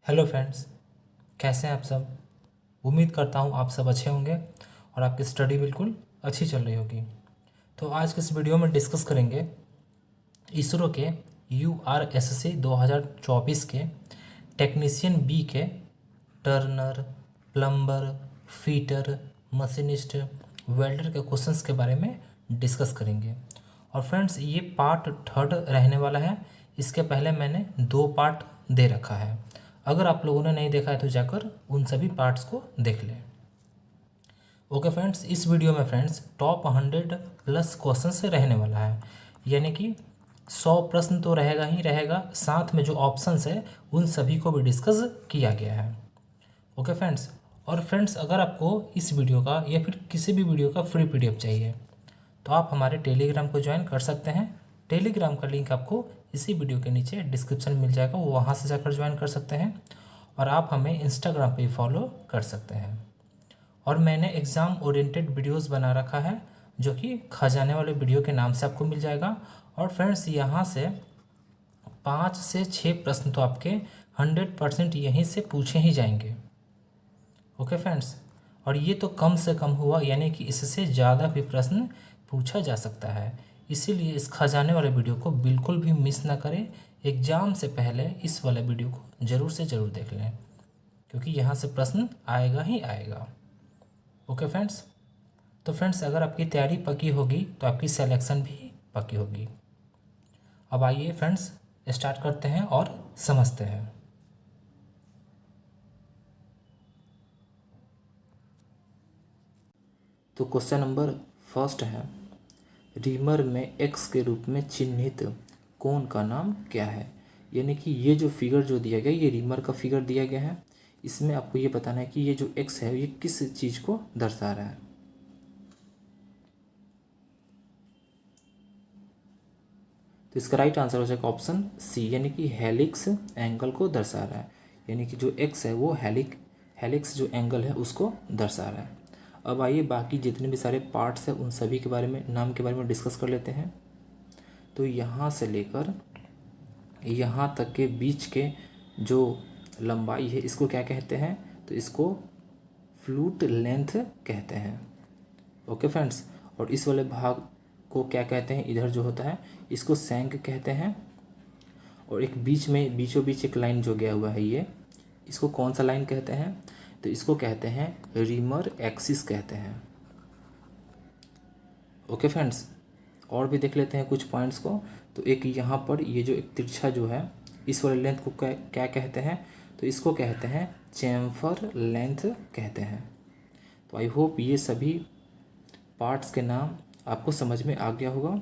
Hello friends, कैसे हैं आप सब। उम्मीद करता हूँ आप सब अच्छे होंगे और आपकी स्टडी बिल्कुल अच्छी चल रही होगी। तो आज के इस वीडियो में डिस्कस करेंगे इसरो के URSC 2024 के टेक्नीशियन बी के Turner, plumber, fitter, machinist, welder के क्वेश्चंस के बारे में डिस्कस करेंगे। और फ्रेंड्स, ये पार्ट थर्ड रहने वाला है। इसके पहले मैंने 2 पार्ट दे रखा है। अगर आप लोगों ने नहीं देखा है तो जाकर उन सभी पार्ट्स को देख लें। ओके फ्रेंड्स, इस वीडियो में फ्रेंड्स टॉप 100 प्लस क्वेश्चन से रहने वाला है, यानी कि 100 प्रश्न तो रहेगा ही रहेगा, साथ में जो ऑप्शंस है उन सभी को भी डिस्कस किया गया है। ओके फ्रेंड्स, और फ्रेंड्स अगर आपको इस वीडियो का या फिर किसी भी वीडियो का फ्री PDF चाहिए तो आप हमारे टेलीग्राम को ज्वाइन कर सकते हैं। टेलीग्राम का लिंक आपको इसी वीडियो के नीचे डिस्क्रिप्शन में मिल जाएगा, वो वहाँ से जाकर ज्वाइन कर सकते हैं। और आप हमें इंस्टाग्राम पे फॉलो कर सकते हैं। और मैंने एग्ज़ाम ओरिएंटेड वीडियोस बना रखा है जो कि खजाने वाले वीडियो के नाम से आपको मिल जाएगा। और फ्रेंड्स, यहाँ से 5 से 6 प्रश्न तो आपके 100% यहीं से पूछे ही जाएंगे। ओके फ्रेंड्स, और ये तो कम से कम हुआ, यानी कि इससे ज़्यादा भी प्रश्न पूछा जा सकता है। इसीलिए इस खजाने वाले वीडियो को बिल्कुल भी मिस ना करें। एग्ज़ाम से पहले इस वाले वीडियो को ज़रूर से ज़रूर देख लें, क्योंकि यहाँ से प्रश्न आएगा ही आएगा। ओके फ्रेंड्स, तो फ्रेंड्स अगर आपकी तैयारी पक्की होगी तो आपकी सिलेक्शन भी पक्की होगी। अब आइए फ्रेंड्स स्टार्ट करते हैं और समझते हैं। तो क्वेश्चन नंबर फर्स्ट है, रीमर में एक्स के रूप में चिन्हित कोण का नाम क्या है। यानी कि ये जो फिगर जो दिया गया, ये रीमर का फिगर दिया गया है। इसमें आपको ये बताना है कि ये जो एक्स है ये किस चीज़ को दर्शा रहा है। तो इसका राइट आंसर हो जाएगा ऑप्शन सी, यानी कि हेलिक्स एंगल को दर्शा रहा है। यानी कि जो एक्स है वो हेलिक्स जो एंगल है उसको दर्शा रहा है। अब आइए बाकी जितने भी सारे पार्ट्स हैं उन सभी के बारे में, नाम के बारे में डिस्कस कर लेते हैं। तो यहाँ से लेकर यहाँ तक के बीच के जो लंबाई है इसको क्या कहते हैं, तो इसको फ्लूट लेंथ कहते हैं। ओके फ्रेंड्स, और इस वाले भाग को क्या कहते हैं, इधर जो होता है इसको सैंक कहते हैं। और एक बीच में बीचों बीच एक लाइन जो गया हुआ है ये, इसको कौन सा लाइन कहते हैं, तो इसको कहते हैं रीमर एक्सिस कहते हैं। ओके फ्रेंड्स, और भी देख लेते हैं कुछ पॉइंट्स को। तो एक यहाँ पर ये जो एक तिरछा जो है इस वाले लेंथ को क्या कहते हैं, तो इसको कहते हैं चैम्फर लेंथ कहते हैं। तो आई होप ये सभी पार्ट्स के नाम आपको समझ में आ गया होगा।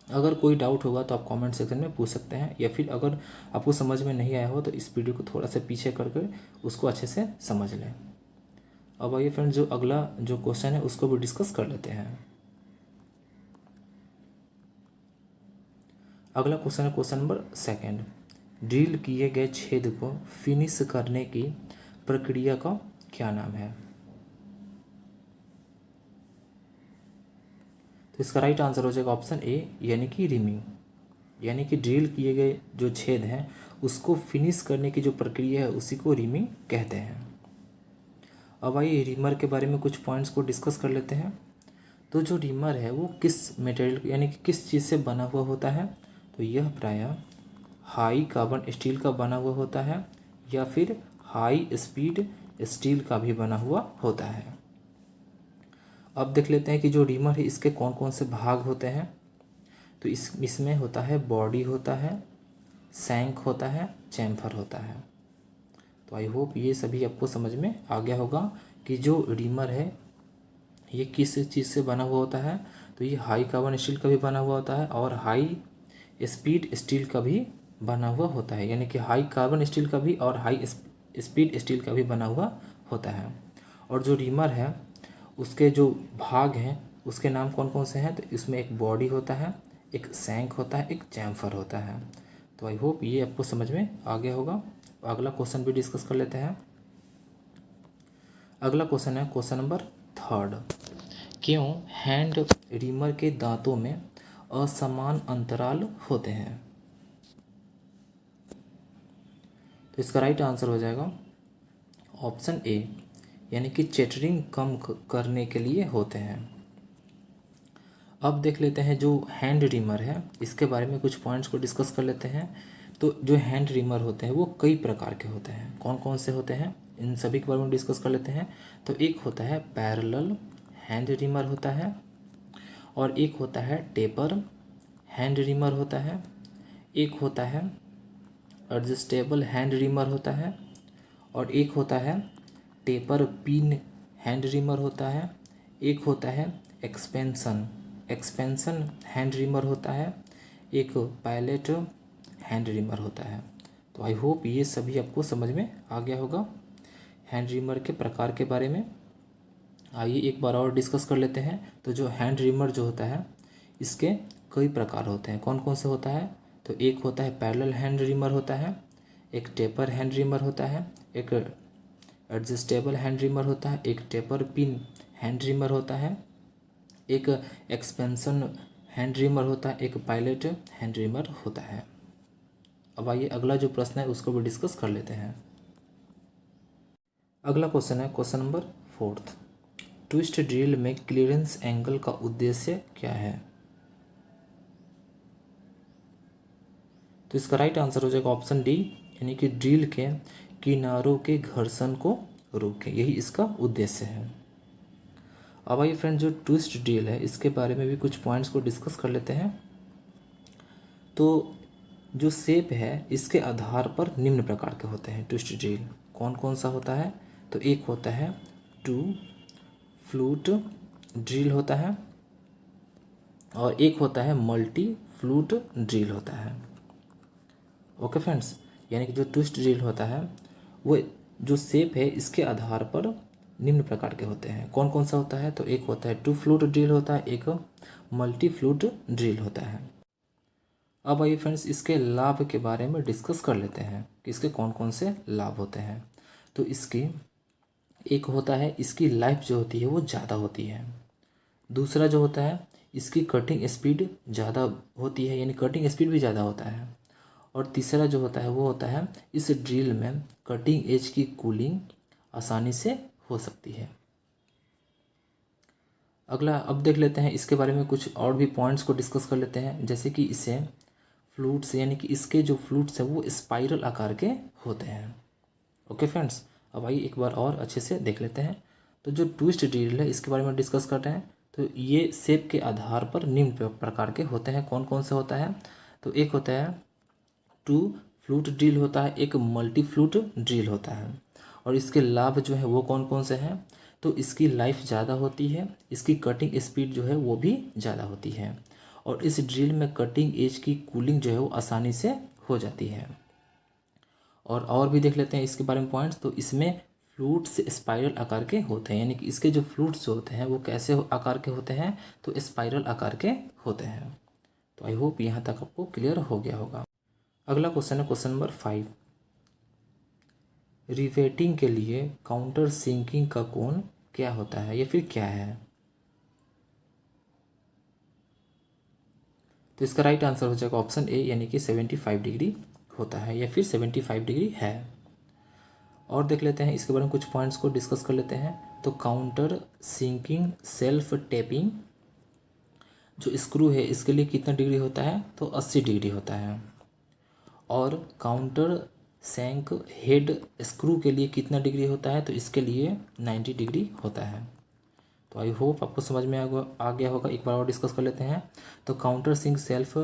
अगर कोई डाउट होगा तो आप कमेंट सेक्शन में पूछ सकते हैं, या फिर अगर आपको समझ में नहीं आया हो तो इस वीडियो को थोड़ा सा पीछे करके उसको अच्छे से समझ लें। अब आइए फ्रेंड्स, जो अगला जो क्वेश्चन है उसको भी डिस्कस कर लेते हैं। अगला क्वेश्चन है क्वेश्चन नंबर सेकंड, ड्रिल किए गए छेद को फिनिश करने की प्रक्रिया का क्या नाम है। तो इसका राइट आंसर हो जाएगा ऑप्शन ए, यानी कि रिमिंग। यानी कि ड्रिल किए गए जो छेद हैं उसको फिनिश करने की जो प्रक्रिया है उसी को रिमिंग कहते हैं। अब आइए रिमर के बारे में कुछ पॉइंट्स को डिस्कस कर लेते हैं। तो जो रिमर है वो किस मटेरियल यानी कि किस चीज़ से बना हुआ होता है, तो यह प्रायः हाई कार्बन स्टील का बना हुआ होता है या फिर हाई स्पीड स्टील का भी बना हुआ होता है। अब देख लेते हैं कि जो रिमर है इसके कौन कौन से भाग होते हैं। तो इसमें होता है बॉडी होता है, सैंक होता है, चैम्फर होता है। तो आई होप ये सभी आपको समझ में आ गया होगा कि जो रिमर है ये किस चीज़ से बना हुआ होता है। तो ये हाई कार्बन स्टील का भी बना हुआ होता है और हाई स्पीड स्टील का भी बना हुआ होता है, यानी कि हाई कार्बन स्टील का भी और हाई स्पीड स्टील का भी बना हुआ होता है। और जो रिमर है उसके जो भाग हैं उसके नाम कौन कौन से हैं, तो इसमें एक बॉडी होता है, एक सैंक होता है, एक चैम्फर होता है। तो आई होप ये आपको समझ में आ गया होगा। अगला क्वेश्चन भी डिस्कस कर लेते हैं। अगला क्वेश्चन है क्वेश्चन नंबर थर्ड, क्यों हैंड रिमर के दांतों में असमान अंतराल होते हैं। तो इसका राइट आंसर हो जाएगा ऑप्शन ए, यानी कि चेटरिंग कम करने के लिए होते हैं। अब देख लेते हैं जो हैंड रिमर है, इसके बारे में कुछ पॉइंट्स को डिस्कस कर लेते हैं। तो जो हैंड रिमर होते हैं वो कई प्रकार के होते हैं। कौन कौन से होते हैं, इन सभी के बारे में डिस्कस कर लेते हैं। तो एक होता है पैरेलल हैंड रिमर होता है, और एक होता है टेपर हैंड रिमर होता है, एक होता है एडजस्टेबल हैंड रिमर होता है, और एक होता है टेपर पिन हैंड रिमर होता है, एक होता है एक्सपेंशन हैंड रिमर होता है, एक पायलट हैंड रिमर होता है। तो आई होप ये सभी आपको समझ में आ गया होगा हैंड रिमर के प्रकार के बारे में। आइए एक बार और डिस्कस कर लेते हैं। तो जो हैंड रिमर जो होता है इसके कई प्रकार होते हैं। कौन कौन से होता है, तो एक होता है पैरेलल हैंड रिमर होता है, एक टेपर हैंड रिमर होता है, एक एडजस्टेबल हैंड रिमर होता है, एक टेपर पिन हैंड रिमर होता है, एक एक्सपेंशन हैंड रिमर होता है, एक पायलट हैंड रिमर होता है। अब आइए अगला जो प्रश्न है उसको भी डिस्कस कर लेते हैं। अगला क्वेश्चन है क्वेश्चन नंबर 4। ट्विस्ट ड्रिल में क्लियरेंस एंगल का उद्देश्य क्या है। तो इसका राइट आंसर हो जाएगा ऑप्शन डी, यानी कि ड्रिल के किनारों के घर्षण को रोके, यही इसका उद्देश्य है। अब आइए फ्रेंड, जो ट्विस्ट ड्रिल है इसके बारे में भी कुछ पॉइंट्स को डिस्कस कर लेते हैं। तो जो शेप है इसके आधार पर निम्न प्रकार के होते हैं ट्विस्ट ड्रिल। कौन कौन सा होता है, तो एक होता है टू फ्लूट ड्रिल होता है, और एक होता है मल्टी फ्लूट ड्रिल होता है। ओके फ्रेंड्स, यानी कि जो ट्विस्ट ड्रिल होता है वो जो शेप है इसके आधार पर निम्न प्रकार के होते हैं। कौन कौन सा होता है, तो एक होता है टू फ्लूट ड्रिल होता है, एक मल्टी फ्लूट ड्रिल होता है। अब आइए फ्रेंड्स इसके लाभ के बारे में डिस्कस कर लेते हैं कि इसके कौन कौन से लाभ होते हैं। तो इसकी एक होता है इसकी लाइफ जो होती है वो ज़्यादा होती है। दूसरा जो होता है इसकी कटिंग स्पीड ज़्यादा होती है, यानी कटिंग स्पीड भी ज़्यादा होता है। और तीसरा जो होता है वो होता है इस ड्रिल में कटिंग एज की कूलिंग आसानी से हो सकती है। अगला अब देख लेते हैं इसके बारे में कुछ और भी पॉइंट्स को डिस्कस कर लेते हैं। जैसे कि इसे फ्लूट्स, यानी कि इसके जो फ्लूट्स हैं वो स्पाइरल आकार के होते हैं। ओके फ्रेंड्स, अब आइए एक बार और अच्छे से देख लेते हैं। तो जो ट्विस्ट ड्रिल है इसके बारे में डिस्कस कर रहे हैं। तो ये शेप के आधार पर निम्न प्रकार के होते हैं। कौन कौन से होता है, तो एक होता है टू फ्लूट ड्रिल होता है, एक मल्टी फ्लूट ड्रिल होता है। और इसके लाभ जो है वो कौन कौन से हैं, तो इसकी लाइफ ज़्यादा होती है, इसकी कटिंग स्पीड जो है वो भी ज़्यादा होती है, और इस ड्रिल में कटिंग एज की कूलिंग जो है वो आसानी से हो जाती है। और भी देख लेते हैं इसके बारे में पॉइंट्स। तो इसमें फ्लूट्स स्पाइरल आकार के होते हैं, यानी कि इसके जो फ्लूट्स जो होते हैं वो कैसे आकार के होते हैं, तो स्पाइरल आकार के होते हैं। तो आई होप यहाँ तक आपको क्लियर हो गया होगा। अगला क्वेश्चन है क्वेश्चन नंबर 5। रिवेटिंग के लिए काउंटर सिंकिंग का कोण क्या होता है या फिर क्या है। तो इसका राइट आंसर हो जाएगा ऑप्शन ए, यानी कि 75 डिग्री होता है या फिर 75 डिग्री है। और देख लेते हैं इसके बारे में कुछ पॉइंट्स को डिस्कस कर लेते हैं। तो काउंटर सिंकिंग सेल्फ टेपिंग जो स्क्रू है इसके लिए कितना डिग्री होता है, तो 80 डिग्री होता है। और काउंटर सैंक हेड स्क्रू के लिए कितना डिग्री होता है, तो इसके लिए 90 डिग्री होता है। तो आई होप आपको समझ में आ गया होगा। एक बार और डिस्कस कर लेते हैं। तो countersink self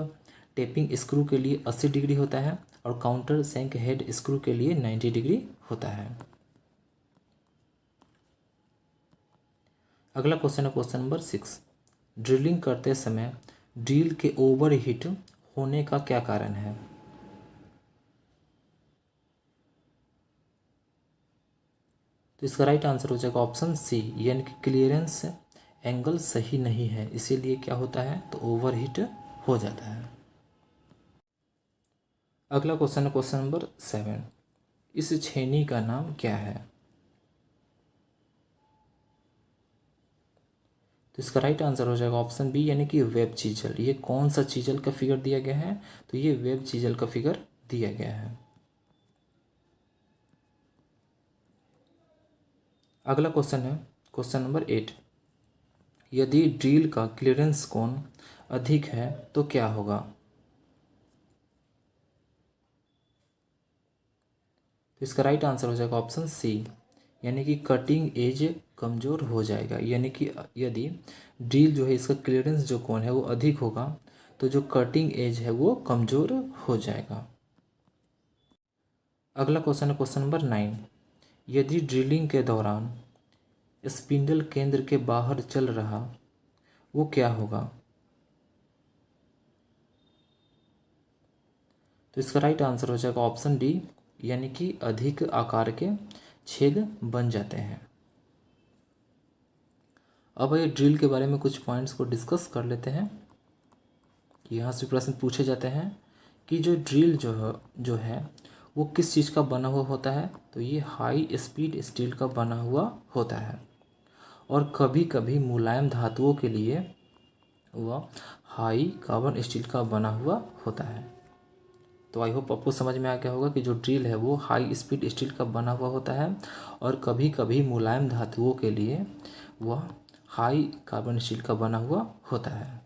tapping screw के लिए 80 डिग्री होता है, और काउंटर सैंक हेड स्क्रू के लिए 90 डिग्री होता है। अगला क्वेश्चन है क्वेश्चन नंबर 6। ड्रिलिंग करते समय ड्रिल के ओवर हीट होने का क्या कारण है। तो इसका राइट आंसर हो जाएगा ऑप्शन सी, यानी कि क्लियरेंस एंगल सही नहीं है, इसीलिए क्या होता है, तो ओवर हीट हो जाता है। अगला क्वेश्चन है क्वेश्चन नंबर 7। इस छेनी का नाम क्या है। तो इसका राइट आंसर हो जाएगा ऑप्शन बी, यानी कि वेब चीजल। ये कौन सा चीजल का फिगर दिया गया है, तो ये वेब चीजल का फिगर दिया गया है। अगला क्वेश्चन है क्वेश्चन नंबर 8। यदि ड्रिल का क्लीयरेंस कोण अधिक है तो क्या होगा? तो इसका राइट आंसर हो जाएगा ऑप्शन सी, यानी कि कटिंग एज कमज़ोर हो जाएगा। यानी कि यदि ड्रिल जो है इसका क्लीयरेंस जो कोण है वो अधिक होगा तो जो कटिंग एज है वो कमज़ोर हो जाएगा। अगला क्वेश्चन है क्वेश्चन नंबर 9। यदि ड्रिलिंग के दौरान स्पिंडल केंद्र के बाहर चल रहा वो क्या होगा? तो इसका राइट आंसर हो जाएगा ऑप्शन डी, यानी कि अधिक आकार के छेद बन जाते हैं। अब ये ड्रिल के बारे में कुछ पॉइंट्स को डिस्कस कर लेते हैं। यहाँ से प्रश्न पूछे जाते हैं कि जो ड्रिल जो है वो किस चीज़ का बना हुआ होता है? तो ये हाई स्पीड स्टील का बना हुआ होता है और कभी कभी मुलायम धातुओं के लिए वह हाई कार्बन स्टील का बना हुआ होता है। तो आई होप आपको समझ में आ गया होगा कि जो ड्रिल है वो हाई स्पीड स्टील का बना हुआ होता है और कभी कभी मुलायम धातुओं के लिए वह हाई कार्बन स्टील का बना हुआ होता है।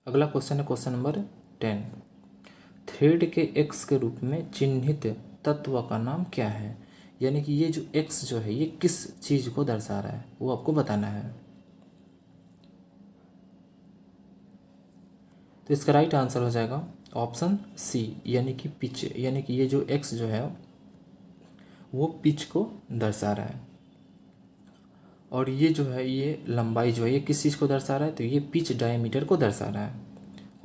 अगला क्वेश्चन है क्वेश्चन नंबर 10। थ्रेड के एक्स के रूप में चिन्हित तत्व का नाम क्या है? यानी कि ये जो एक्स जो है ये किस चीज़ को दर्शा रहा है वो आपको बताना है। तो इसका राइट आंसर हो जाएगा ऑप्शन सी, यानी कि पिच। यानी कि ये जो एक्स जो है वो पिच को दर्शा रहा है और ये जो है ये लंबाई जो है ये किस चीज़ को दर्शा रहा है? तो ये पिच डायमीटर को दर्शा रहा है।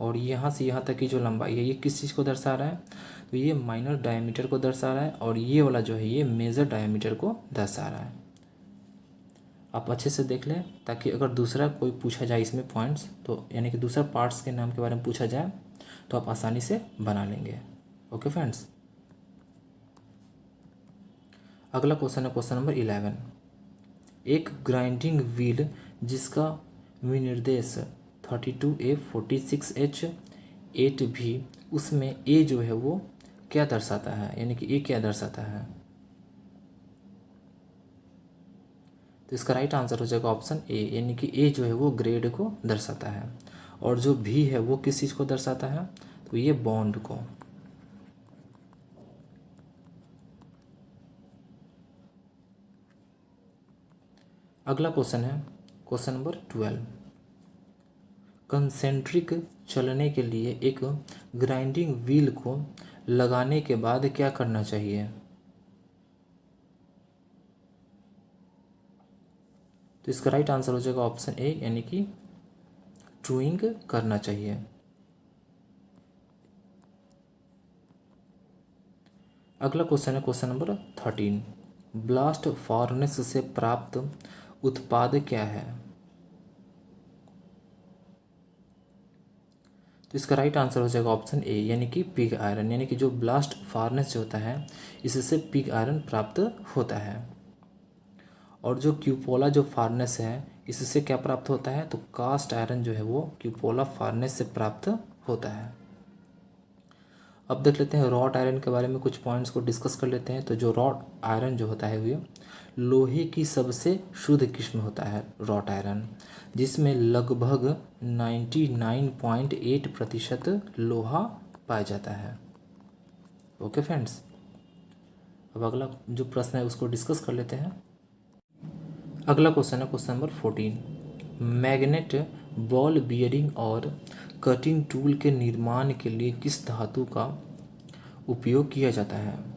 और यहाँ से यहाँ तक की जो लंबाई है ये किस चीज़ को दर्शा रहा है? तो ये माइनर डायमीटर को दर्शा रहा है और ये वाला जो है ये मेजर डायमीटर को दर्शा रहा है। आप अच्छे से देख लें ताकि अगर दूसरा कोई पूछा जाए इसमें पॉइंट्स, तो यानी कि दूसरा पार्ट्स के नाम के बारे में पूछा जाए तो आप आसानी से बना लेंगे। Okay friends. अगला क्वेश्चन है क्वेश्चन नंबर 11। एक ग्राइंडिंग व्हील जिसका विनिर्देश 32A 46H 8V, उसमें ए जो है वो क्या दर्शाता है? यानी कि ए क्या दर्शाता है? तो इसका राइट आंसर हो जाएगा ऑप्शन ए, यानी कि ए जो है वो ग्रेड को दर्शाता है और जो भी है वो किस चीज़ को दर्शाता है? तो ये बॉन्ड को। अगला क्वेश्चन है क्वेश्चन नंबर 12। कंसेंट्रिक चलने के लिए एक ग्राइंडिंग व्हील को लगाने के बाद क्या करना चाहिए? तो इसका राइट आंसर हो जाएगा ऑप्शन ए, यानी कि ट्रूइंग करना चाहिए। अगला क्वेश्चन है क्वेश्चन नंबर 13। ब्लास्ट फॉर्नेस से प्राप्त उत्पाद क्या है? तो इसका राइट आंसर हो जाएगा ऑप्शन ए, यानी कि पिग आयरन। यानी कि जो ब्लास्ट फार्नेस जो होता है इससे पिग आयरन प्राप्त होता है और जो क्यूपोला जो फार्नेस है इससे क्या प्राप्त होता है? तो कास्ट आयरन जो है वो क्यूपोला फार्नेस से प्राप्त होता है। अब देख लेते हैं रॉट आयरन के बारे में, कुछ पॉइंट्स को डिस्कस कर लेते हैं। तो जो रॉट आयरन जो होता है वो लोहे की सबसे शुद्ध किस्म होता है रॉट आयरन, जिसमें लगभग 99.8% लोहा पाया जाता है। Okay friends. अब अगला जो प्रश्न है उसको डिस्कस कर लेते हैं। अगला क्वेश्चन है question number 14। Magnet ball bearing और कटिंग टूल के निर्माण के लिए किस धातु का उपयोग किया जाता है?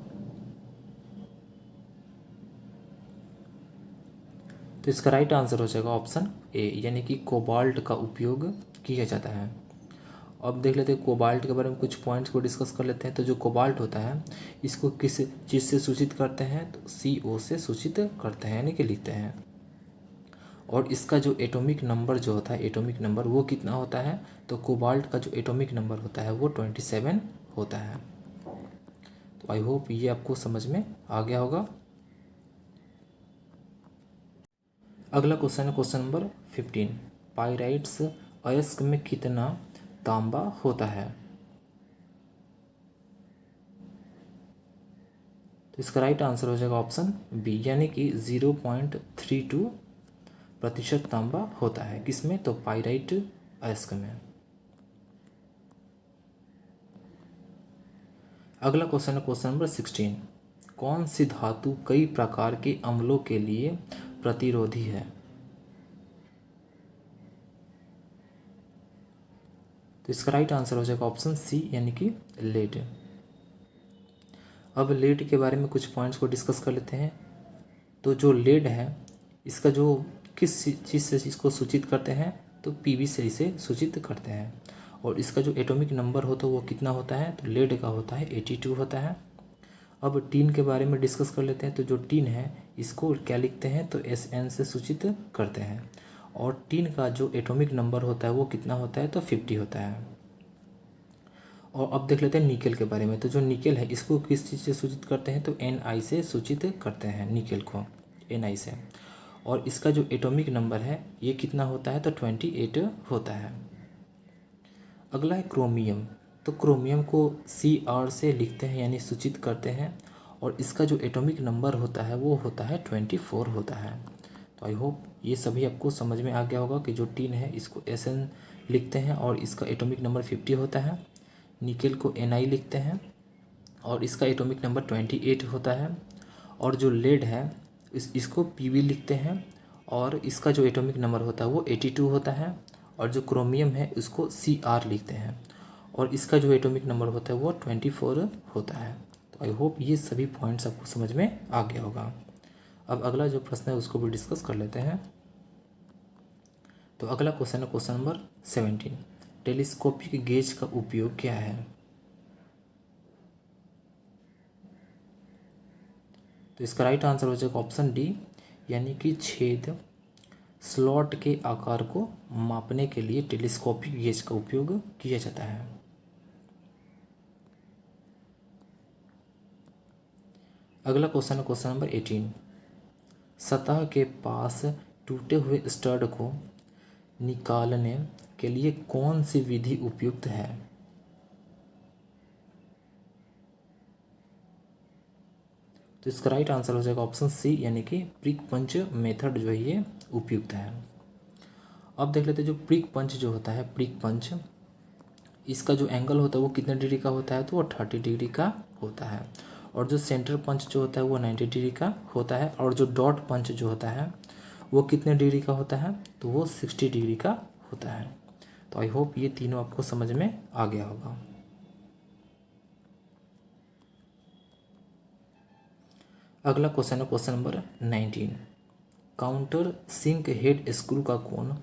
तो इसका राइट आंसर हो जाएगा ऑप्शन ए, यानी कि कोबाल्ट का उपयोग किया जाता है। अब देख लेते हैं कोबाल्ट के बारे में, कुछ पॉइंट्स को डिस्कस कर लेते हैं। तो जो कोबाल्ट होता है इसको किस चीज़ से सूचित करते हैं? तो CO से सूचित करते हैं, यानी कि लिखते हैं। और इसका जो एटॉमिक नंबर जो होता है, एटॉमिक नंबर वो कितना होता है? तो कोबाल्ट का जो एटॉमिक नंबर होता है वो 27 होता है। तो आई होप ये आपको समझ में आ गया होगा। अगला क्वेश्चन है क्वेश्चन नंबर 15। पाइराइट्स अयस्क में कितना तांबा होता है? तो इसका राइट आंसर हो जाएगा ऑप्शन बी, यानी कि 0.32% तांबा होता है। किसमें? तो पाइराइट अयस्क में। अगला क्वेश्चन है क्वेश्चन नंबर 16। कौन सी धातु कई प्रकार के अम्लों के लिए प्रतिरोधी है? तो इसका राइट आंसर हो जाएगा ऑप्शन सी, यानी कि लेड। अब लेड के बारे में कुछ पॉइंट्स को डिस्कस कर लेते हैं। तो जो लेड है, इसका जो किस चीज़ से इसको सूचित करते हैं? तो पीबी से इसे सूचित करते हैं। और इसका जो एटॉमिक नंबर होता है वो कितना होता है? तो लेड का होता है 82 होता है। अब टीन के बारे में डिस्कस कर लेते हैं। तो जो टीन है इसको क्या लिखते हैं? तो SN से सूचित करते हैं। और टीन का जो एटॉमिक नंबर होता है वो कितना होता है? तो 50 होता है। और अब देख लेते हैं निकेल के बारे में। तो जो निकेल है इसको किस चीज़ से सूचित करते हैं? तो Ni से सूचित करते हैं निकेल को, Ni से। और इसका जो एटॉमिक नंबर है ये कितना होता है? तो 28 होता है। अगला है क्रोमियम। तो क्रोमियम को Cr से लिखते हैं, यानी सूचित करते हैं। और इसका जो एटॉमिक नंबर होता है वो होता है 24 होता है। तो आई होप ये सभी आपको समझ में आ गया होगा कि जो टीन है इसको Sn लिखते हैं और इसका एटॉमिक नंबर 50 होता है। निकेल को Ni लिखते हैं और इसका एटॉमिक नंबर 28 होता है। और जो लेड है इसको Pb लिखते हैं और इसका जो एटॉमिक नंबर होता है वो 82 होता है। और जो क्रोमियम है उसको Cr लिखते हैं और इसका जो एटॉमिक नंबर होता है वो 24 होता है। तो आई होप ये सभी पॉइंट्स आपको समझ में आ गया होगा। अब अगला जो प्रश्न है उसको भी डिस्कस कर लेते हैं। तो अगला क्वेश्चन है क्वेश्चन नंबर 17। टेलीस्कोपिक गेज का उपयोग क्या है? तो इसका राइट आंसर हो जाएगा ऑप्शन डी, यानी कि छेद स्लॉट के आकार को मापने के लिए टेलीस्कोपिक गेज का उपयोग किया जाता है। अगला क्वेश्चन है क्वेश्चन नंबर 18। सतह के पास टूटे हुए स्टड को निकालने के लिए कौन सी विधि उपयुक्त है? तो इसका राइट आंसर हो जाएगा ऑप्शन सी, यानी कि प्रिक पंच मेथड जो है ये उपयुक्त है। अब देख लेते हैं जो प्रिक पंच जो होता है, प्रिक पंच इसका जो एंगल होता है वो कितने डिग्री का होता है? तो वो 30 डिग्री का होता है। और जो सेंटर पंच जो होता है वो 90 डिग्री का होता है। और जो डॉट पंच जो होता है वो कितने डिग्री का होता है? तो वो 60 डिग्री का होता है। तो आई होप ये तीनों आपको समझ में आ गया होगा। अगला क्वेश्चन है question number 19। Countersink head screw का कोण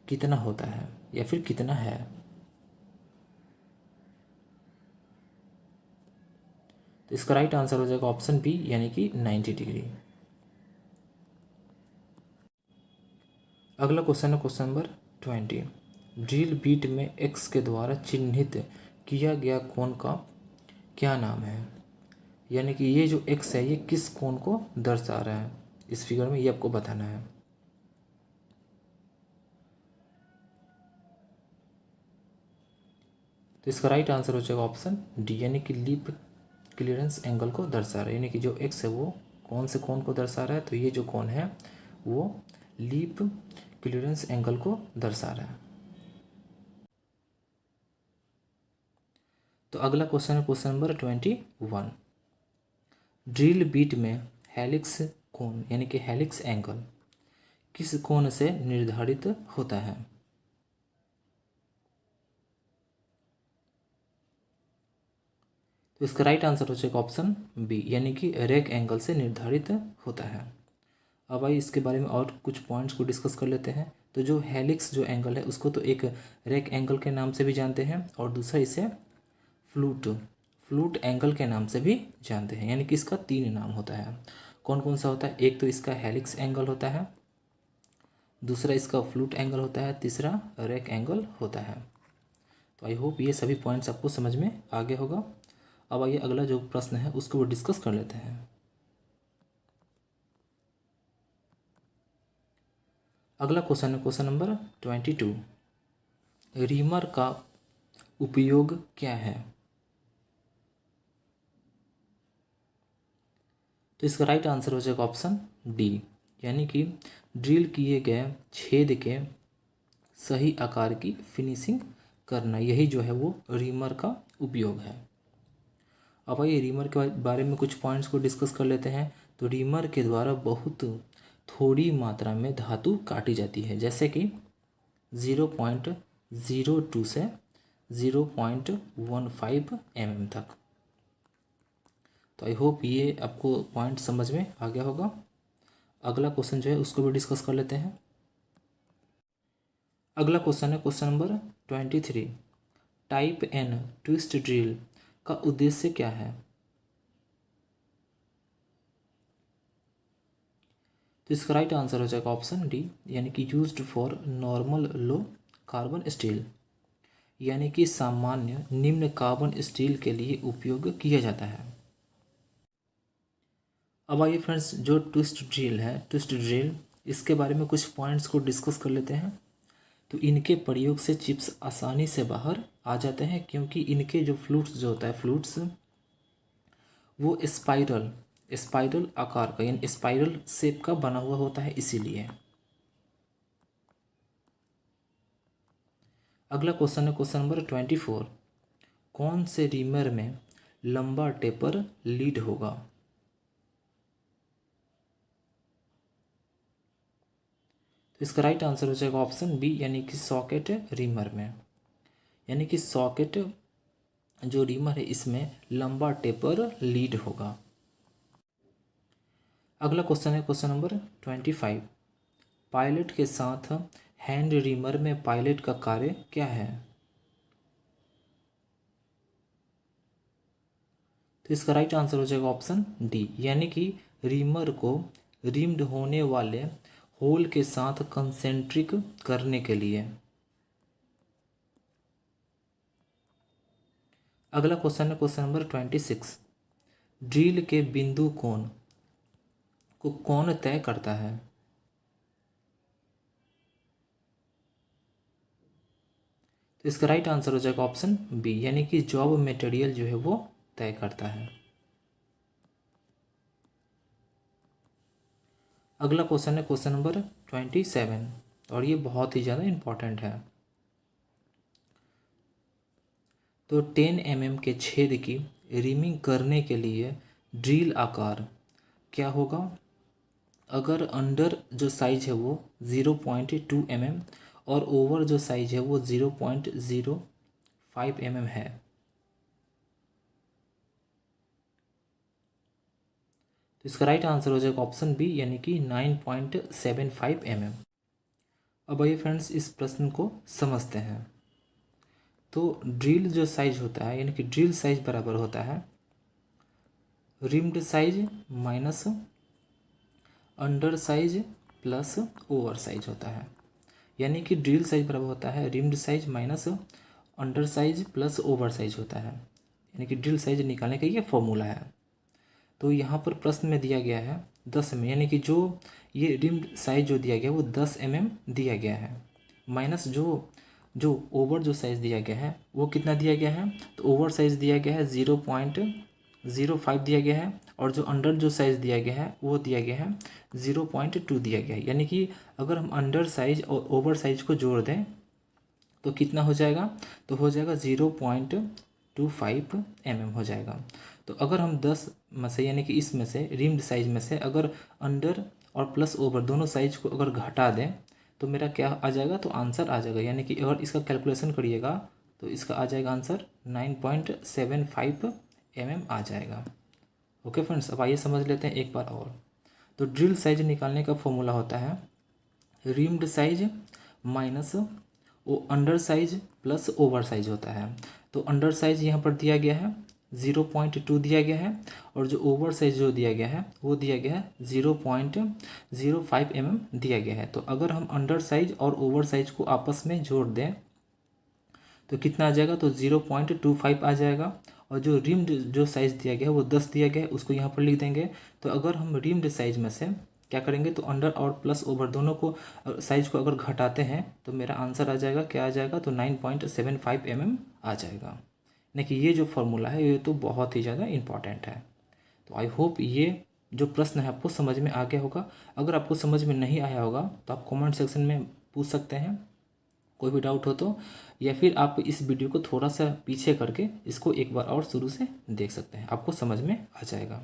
कितना होता है या फिर कितना है? तो इसका राइट आंसर हो जाएगा ऑप्शन बी, यानी कि 90 डिग्री। अगला क्वेश्चन है क्वेश्चन नंबर 20। ड्रिल बीट में एक्स के द्वारा चिन्हित किया गया कोण का क्या नाम है? यानी कि ये जो एक्स है ये किस कोण को दर्शा रहा है इस फिगर में, ये आपको बताना है। तो इसका राइट आंसर हो जाएगा ऑप्शन डी, यानी कि लीप क्लियरेंस एंगल को दर्शा रहा है। यानी कि जो एक्स है वो कौन से कोण को दर्शा रहा है? तो ये जो कोण है वो लीप क्लियरेंस एंगल को दर्शा रहा है। तो अगला क्वेश्चन है क्वेश्चन नंबर 21। ड्रिल बीट में हेलिक्स कोण यानी कि हेलिक्स एंगल किस कोण से निर्धारित होता है? तो इसका राइट आंसर हो जाएगा ऑप्शन बी, यानी कि रेक एंगल से निर्धारित होता है। अब आइए इसके बारे में और कुछ पॉइंट्स को डिस्कस कर लेते हैं। तो जो हेलिक्स जो एंगल है उसको तो एक रेक एंगल के नाम से भी जानते हैं और दूसरा इसे फ्लूट एंगल के नाम से भी जानते हैं। यानी कि इसका 3 नाम होता है। कौन कौन सा होता है? एक तो इसका हेलिक्स एंगल होता है, दूसरा इसका फ्लूट एंगल होता है, तीसरा रेक एंगल होता है। तो आई होप ये सभी पॉइंट्स आपको समझ में आ गया होगा। अब आइए अगला जो प्रश्न है उसको वो डिस्कस कर लेते हैं। अगला क्वेश्चन है क्वेश्चन नंबर 22। रीमर का उपयोग क्या है? तो इसका राइट आंसर हो जाएगा ऑप्शन डी, यानी कि ड्रिल किए गए छेद के सही आकार की फिनिशिंग करना, यही जो है वो रीमर का उपयोग है। अब आइए रीमर के बारे में कुछ पॉइंट्स को डिस्कस कर लेते हैं। तो रीमर के द्वारा बहुत थोड़ी मात्रा में धातु काटी जाती है, जैसे कि 0.02 से 0.15 mm तक। तो आई होप ये आपको पॉइंट समझ में आ गया होगा। अगला क्वेश्चन जो है उसको भी डिस्कस कर लेते हैं। अगला क्वेश्चन है question number 23। Type N twist drill का उद्देश्य क्या है? तो इसका राइट आंसर हो जाएगा ऑप्शन डी, यानी कि used for normal low carbon steel, यानी कि सामान्य निम्न कार्बन स्टील के लिए उपयोग किया जाता है। अब आइए फ्रेंड्स, जो ट्विस्ट ड्रिल है, ट्विस्ट ड्रिल, इसके बारे में कुछ पॉइंट्स को डिस्कस कर लेते हैं। तो इनके प्रयोग से चिप्स आसानी से बाहर आ जाते हैं, क्योंकि इनके जो फ्लूट्स जो होता है, फ्लूट्स वो स्पाइरल आकार का, यानी स्पाइरल शेप का बना हुआ होता है, इसीलिए। अगला क्वेश्चन है क्वेश्चन नंबर 24। कौन से रीमर में लंबा टेपर लीड होगा? तो इसका राइट आंसर हो जाएगा ऑप्शन बी, यानी कि सॉकेट रीमर में, यानी कि सॉकेट जो रीमर है इसमें लंबा टेपर लीड होगा। अगला क्वेश्चन है क्वेश्चन नंबर 25। पायलट के साथ हैंड रीमर में पायलट का कार्य क्या है? तो इसका राइट आंसर हो जाएगा ऑप्शन डी, यानी कि रीमर को रिम्ड होने वाले होल के साथ कंसेंट्रिक करने के लिए। अगला क्वेश्चन है क्वेश्चन नंबर 26। ड्रिल के बिंदु कोण को कौन तय करता है? तो इसका राइट आंसर हो जाएगा ऑप्शन बी, यानी कि जॉब मटेरियल जो है वो तय करता है। अगला क्वेश्चन है क्वेश्चन नंबर 27, और ये बहुत ही ज़्यादा इम्पॉर्टेंट है। तो 10 mm के छेद की रिमिंग करने के लिए ड्रिल आकार क्या होगा? अगर अंडर जो साइज है वो 0.2 mm और ओवर जो साइज है वो 0.05 mm है, तो इसका राइट आंसर हो जाएगा ऑप्शन बी, यानी कि 9.75 mm। अब आइए फ्रेंड्स इस प्रश्न को समझते हैं। तो ड्रिल जो साइज होता है, यानी कि ड्रिल साइज बराबर होता है rimmed size minus under size plus over size होता है, यानी कि ड्रिल साइज बराबर होता है rimmed size minus under size plus over size होता है, यानी कि ड्रिल साइज निकालने का ये फॉर्मूला है। तो यहाँ पर प्रश्न में दिया गया है 10 mm, यानी कि जो ये रिम्ड साइज जो दिया गया है वो 10 mm दिया गया है, माइनस जो ओवर जो साइज़ दिया गया है वो कितना दिया गया है? तो ओवर साइज़ दिया गया है 0.05 दिया गया है, और जो अंडर जो साइज़ दिया गया है वो दिया गया है 0.2 दिया गया है, यानी कि अगर हम अंडर साइज और ओवर साइज को जोड़ दें तो कितना हो जाएगा? तो हो जाएगा 0.25 mm हो जाएगा। तो अगर हम 10 में से, यानी कि इसमें से रिम्ड साइज में से अगर अंडर और प्लस ओवर दोनों साइज को अगर घटा दें तो मेरा क्या आ जाएगा? तो आंसर आ जाएगा, यानी कि अगर इसका कैलकुलेशन करिएगा तो इसका आ जाएगा आंसर 9.75 mm आ जाएगा। ओके फ्रेंड्स, अब आइए समझ लेते हैं एक बार और। तो ड्रिल साइज निकालने का फॉर्मूला होता है रिम्ड साइज माइनस वो under size plus over size होता है। तो अंडर साइज यहाँ पर दिया गया है 0.2 दिया गया है, और जो ओवर साइज जो दिया गया है वो दिया गया है 0.05 mm दिया गया है। तो अगर हम अंडर साइज और ओवर साइज को आपस में जोड़ दें तो कितना आ जाएगा? तो 0.25 आ जाएगा, और जो रिम्ड जो साइज़ दिया गया है वो 10 दिया गया है, उसको यहाँ पर लिख देंगे। तो अगर हम रिम्ड साइज में से क्या करेंगे? तो अंडर और प्लस ओवर दोनों को साइज को अगर घटाते हैं तो मेरा आंसर आ जाएगा, क्या आ जाएगा? तो 9.75 mm आ जाएगा। यानी कि ये जो फॉर्मूला है ये तो बहुत ही ज़्यादा इम्पॉर्टेंट है। तो आई होप ये जो प्रश्न है आपको समझ में आ गया होगा। अगर आपको समझ में नहीं आया होगा तो आप कमेंट सेक्शन में पूछ सकते हैं, कोई भी डाउट हो तो, या फिर आप इस वीडियो को थोड़ा सा पीछे करके इसको एक बार और शुरू से देख सकते हैं, आपको समझ में आ जाएगा।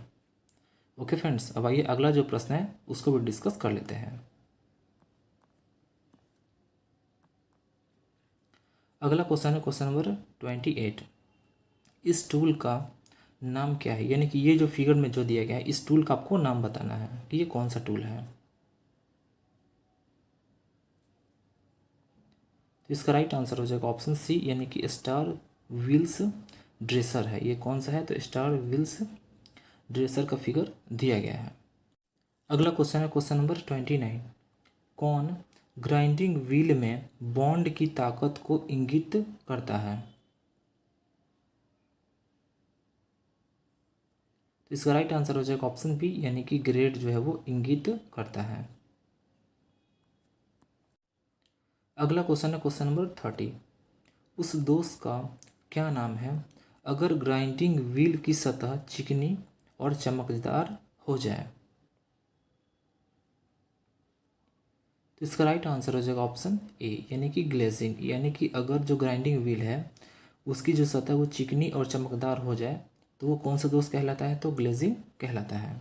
ओके फ्रेंड्स, अब आइए अगला जो प्रश्न है उसको भी डिस्कस कर लेते हैं। अगला क्वेश्चन है क्वेश्चन नंबर 28। इस टूल का नाम क्या है? यानी कि ये जो फिगर में जो दिया गया है इस टूल का आपको नाम बताना है कि ये कौन सा टूल है। तो इसका राइट आंसर हो जाएगा ऑप्शन सी, यानी कि स्टार व्हील्स ड्रेसर है। ये कौन सा है? तो स्टार व्हील्स ड्रेसर का फिगर दिया गया है। अगला क्वेश्चन है क्वेश्चन नंबर 29। कौन ग्राइंडिंग व्हील में बॉन्ड की ताकत को इंगित करता है? तो इसका राइट आंसर हो जाएगा ऑप्शन बी, यानी कि ग्रेड जो है वो इंगित करता है। अगला क्वेश्चन है क्वेश्चन नंबर 30। उस दोष का क्या नाम है अगर ग्राइंडिंग व्हील की सतह चिकनी और चमकदार हो जाए? तो इसका राइट आंसर हो जाएगा ऑप्शन ए, यानी कि ग्लेजिंग। यानी कि अगर जो ग्राइंडिंग व्हील है उसकी जो सतह वो चिकनी और चमकदार हो जाए तो वो कौन सा दोष कहलाता है? तो ग्लेजिंग कहलाता है।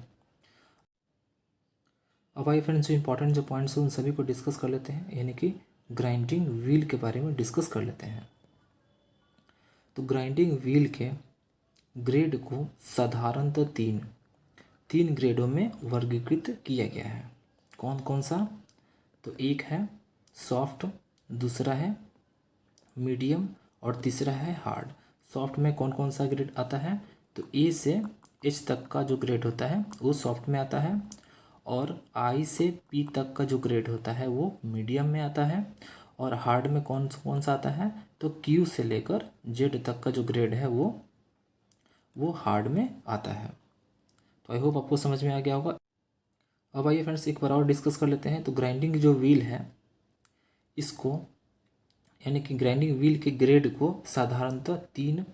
अब आइए फ्रेंड्स, जो इंपॉर्टेंट जो पॉइंट्स हैं उन सभी को डिस्कस कर लेते हैं, यानी कि ग्राइंडिंग व्हील के बारे में डिस्कस कर लेते हैं। तो ग्राइंडिंग व्हील के ग्रेड को साधारणतः तीन ग्रेडों में वर्गीकृत किया गया है। कौन कौन सा? तो एक है सॉफ्ट, दूसरा है मीडियम और तीसरा है हार्ड। सॉफ्ट में कौन कौन सा ग्रेड आता है? तो ए से एच तक का जो ग्रेड होता है वो सॉफ्ट में आता है, और आई से पी तक का जो ग्रेड होता है वो मीडियम में आता है, और हार्ड में कौन कौन सा आता है? तो क्यू से लेकर जेड तक का जो ग्रेड है वो हार्ड में आता है। तो आई होप आपको समझ में आ गया होगा। अब आइए फ्रेंड्स एक बार और डिस्कस कर लेते हैं। तो ग्राइंडिंग जो व्हील है इसको, यानी कि ग्राइंडिंग व्हील के ग्रेड को साधारणतः तीन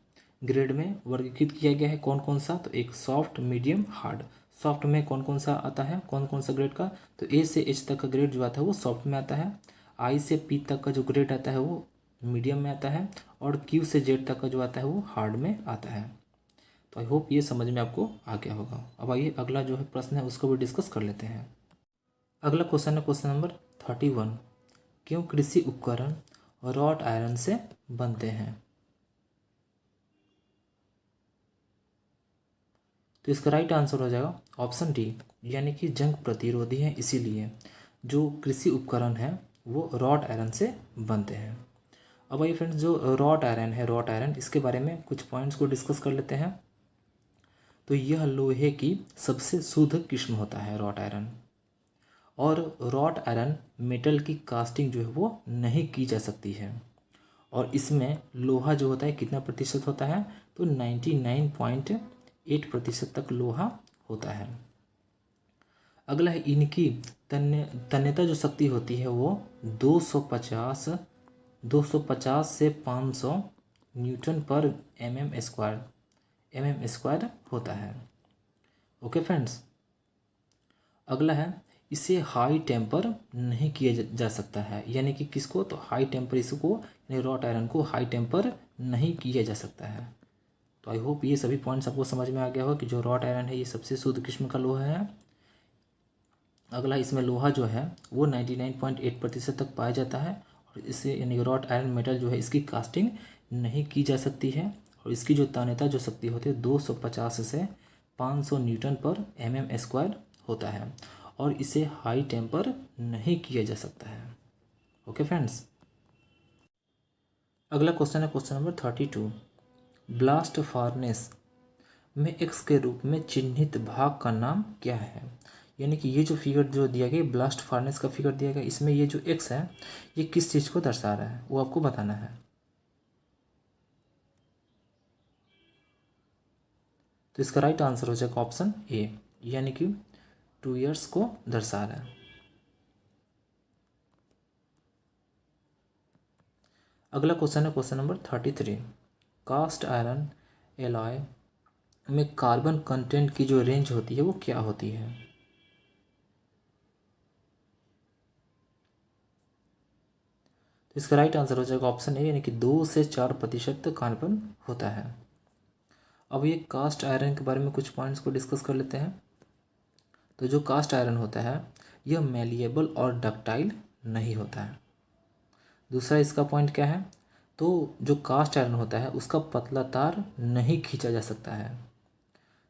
ग्रेड में वर्गीकृत किया गया है। कौन कौन सा? तो एक सॉफ्ट, मीडियम, हार्ड। सॉफ्ट में कौन कौन सा आता है? कौन कौन सा ग्रेड का? तो ए से एच तक का ग्रेड जो आता है वो सॉफ्ट में आता है, आई से पी तक का जो ग्रेड आता है वो मीडियम में आता है, और क्यू से जेड तक का जो आता है वो हार्ड में आता है। तो आई होप ये समझ में आपको आ गया होगा। अब आइए अगला जो है प्रश्न है उसको भी डिस्कस कर लेते हैं। अगला क्वेश्चन है क्वेश्चन नंबर 31। क्यों कृषि उपकरण रॉट आयरन से बनते हैं? तो इसका राइट आंसर हो जाएगा ऑप्शन डी, यानी कि जंग प्रतिरोधी है, इसीलिए जो कृषि उपकरण है वो रॉट आयरन से बनते हैं। अब आइए फ्रेंड्स, जो रॉट आयरन है, रॉट आयरन, इसके बारे में कुछ पॉइंट्स को डिस्कस कर लेते हैं। तो यह लोहे की सबसे शुद्ध किस्म होता है रॉट आयरन, और रॉट आयरन मेटल की कास्टिंग जो है वो नहीं की जा सकती है, और इसमें लोहा जो होता है कितना प्रतिशत होता है? तो 99.8% तक लोहा होता है। अगला है इनकी तन्यता जो शक्ति होती है वो 250 से 500 न्यूटन पर एम स्क्वायर होता है। ओके फ्रेंड्स, अगला है इसे हाई टेम्पर नहीं किया जा सकता है, यानी कि किसको? तो हाई टेम्पर, इसको यानी रॉट आयरन को हाई टेम्पर नहीं किया जा सकता है। तो आई होप ये सभी पॉइंट्स आपको समझ में आ गया होगा कि जो रॉट आयरन है ये सबसे शुद्ध किस्म का लोहा है। अगला, इसमें लोहा जो है वो 99.8% तक पाया जाता है, और इससे यानी रॉट आयरन मेटल जो है इसकी कास्टिंग नहीं की जा सकती है, और इसकी जो तन्यता जो शक्ति होती है 250 से 500 न्यूटन पर एम स्क्वायर होता है, और इसे हाई टेम्पर नहीं किया जा सकता है। ओके फ्रेंड्स, अगला क्वेश्चन है क्वेश्चन नंबर 32। ब्लास्ट फार्नेस में एक्स के रूप में चिन्हित भाग का नाम क्या है? यानी कि ये जो फिगर जो दिया गया ब्लास्ट फार्नेस का फिगर दिया गया, इसमें ये जो एक्स है ये किस चीज़ को दर्शा रहा है वो आपको बताना है। तो इसका राइट आंसर हो जाएगा ऑप्शन ए, यानी कि 2 ईयर्स को दर्शा रहा है। अगला क्वेश्चन है question number 33। Cast iron alloy में कार्बन कंटेंट की जो रेंज होती है वो क्या होती है? तो इसका राइट आंसर हो जाएगा ऑप्शन ए, यानी कि 2 से 4% कार्बन होता है। अब ये कास्ट आयरन के बारे में कुछ पॉइंट्स को डिस्कस कर लेते हैं। तो जो कास्ट आयरन होता है यह मैलिएबल और डक्टाइल नहीं होता है। दूसरा इसका पॉइंट क्या है? तो जो कास्ट आयरन होता है उसका पतला तार नहीं खींचा जा सकता है।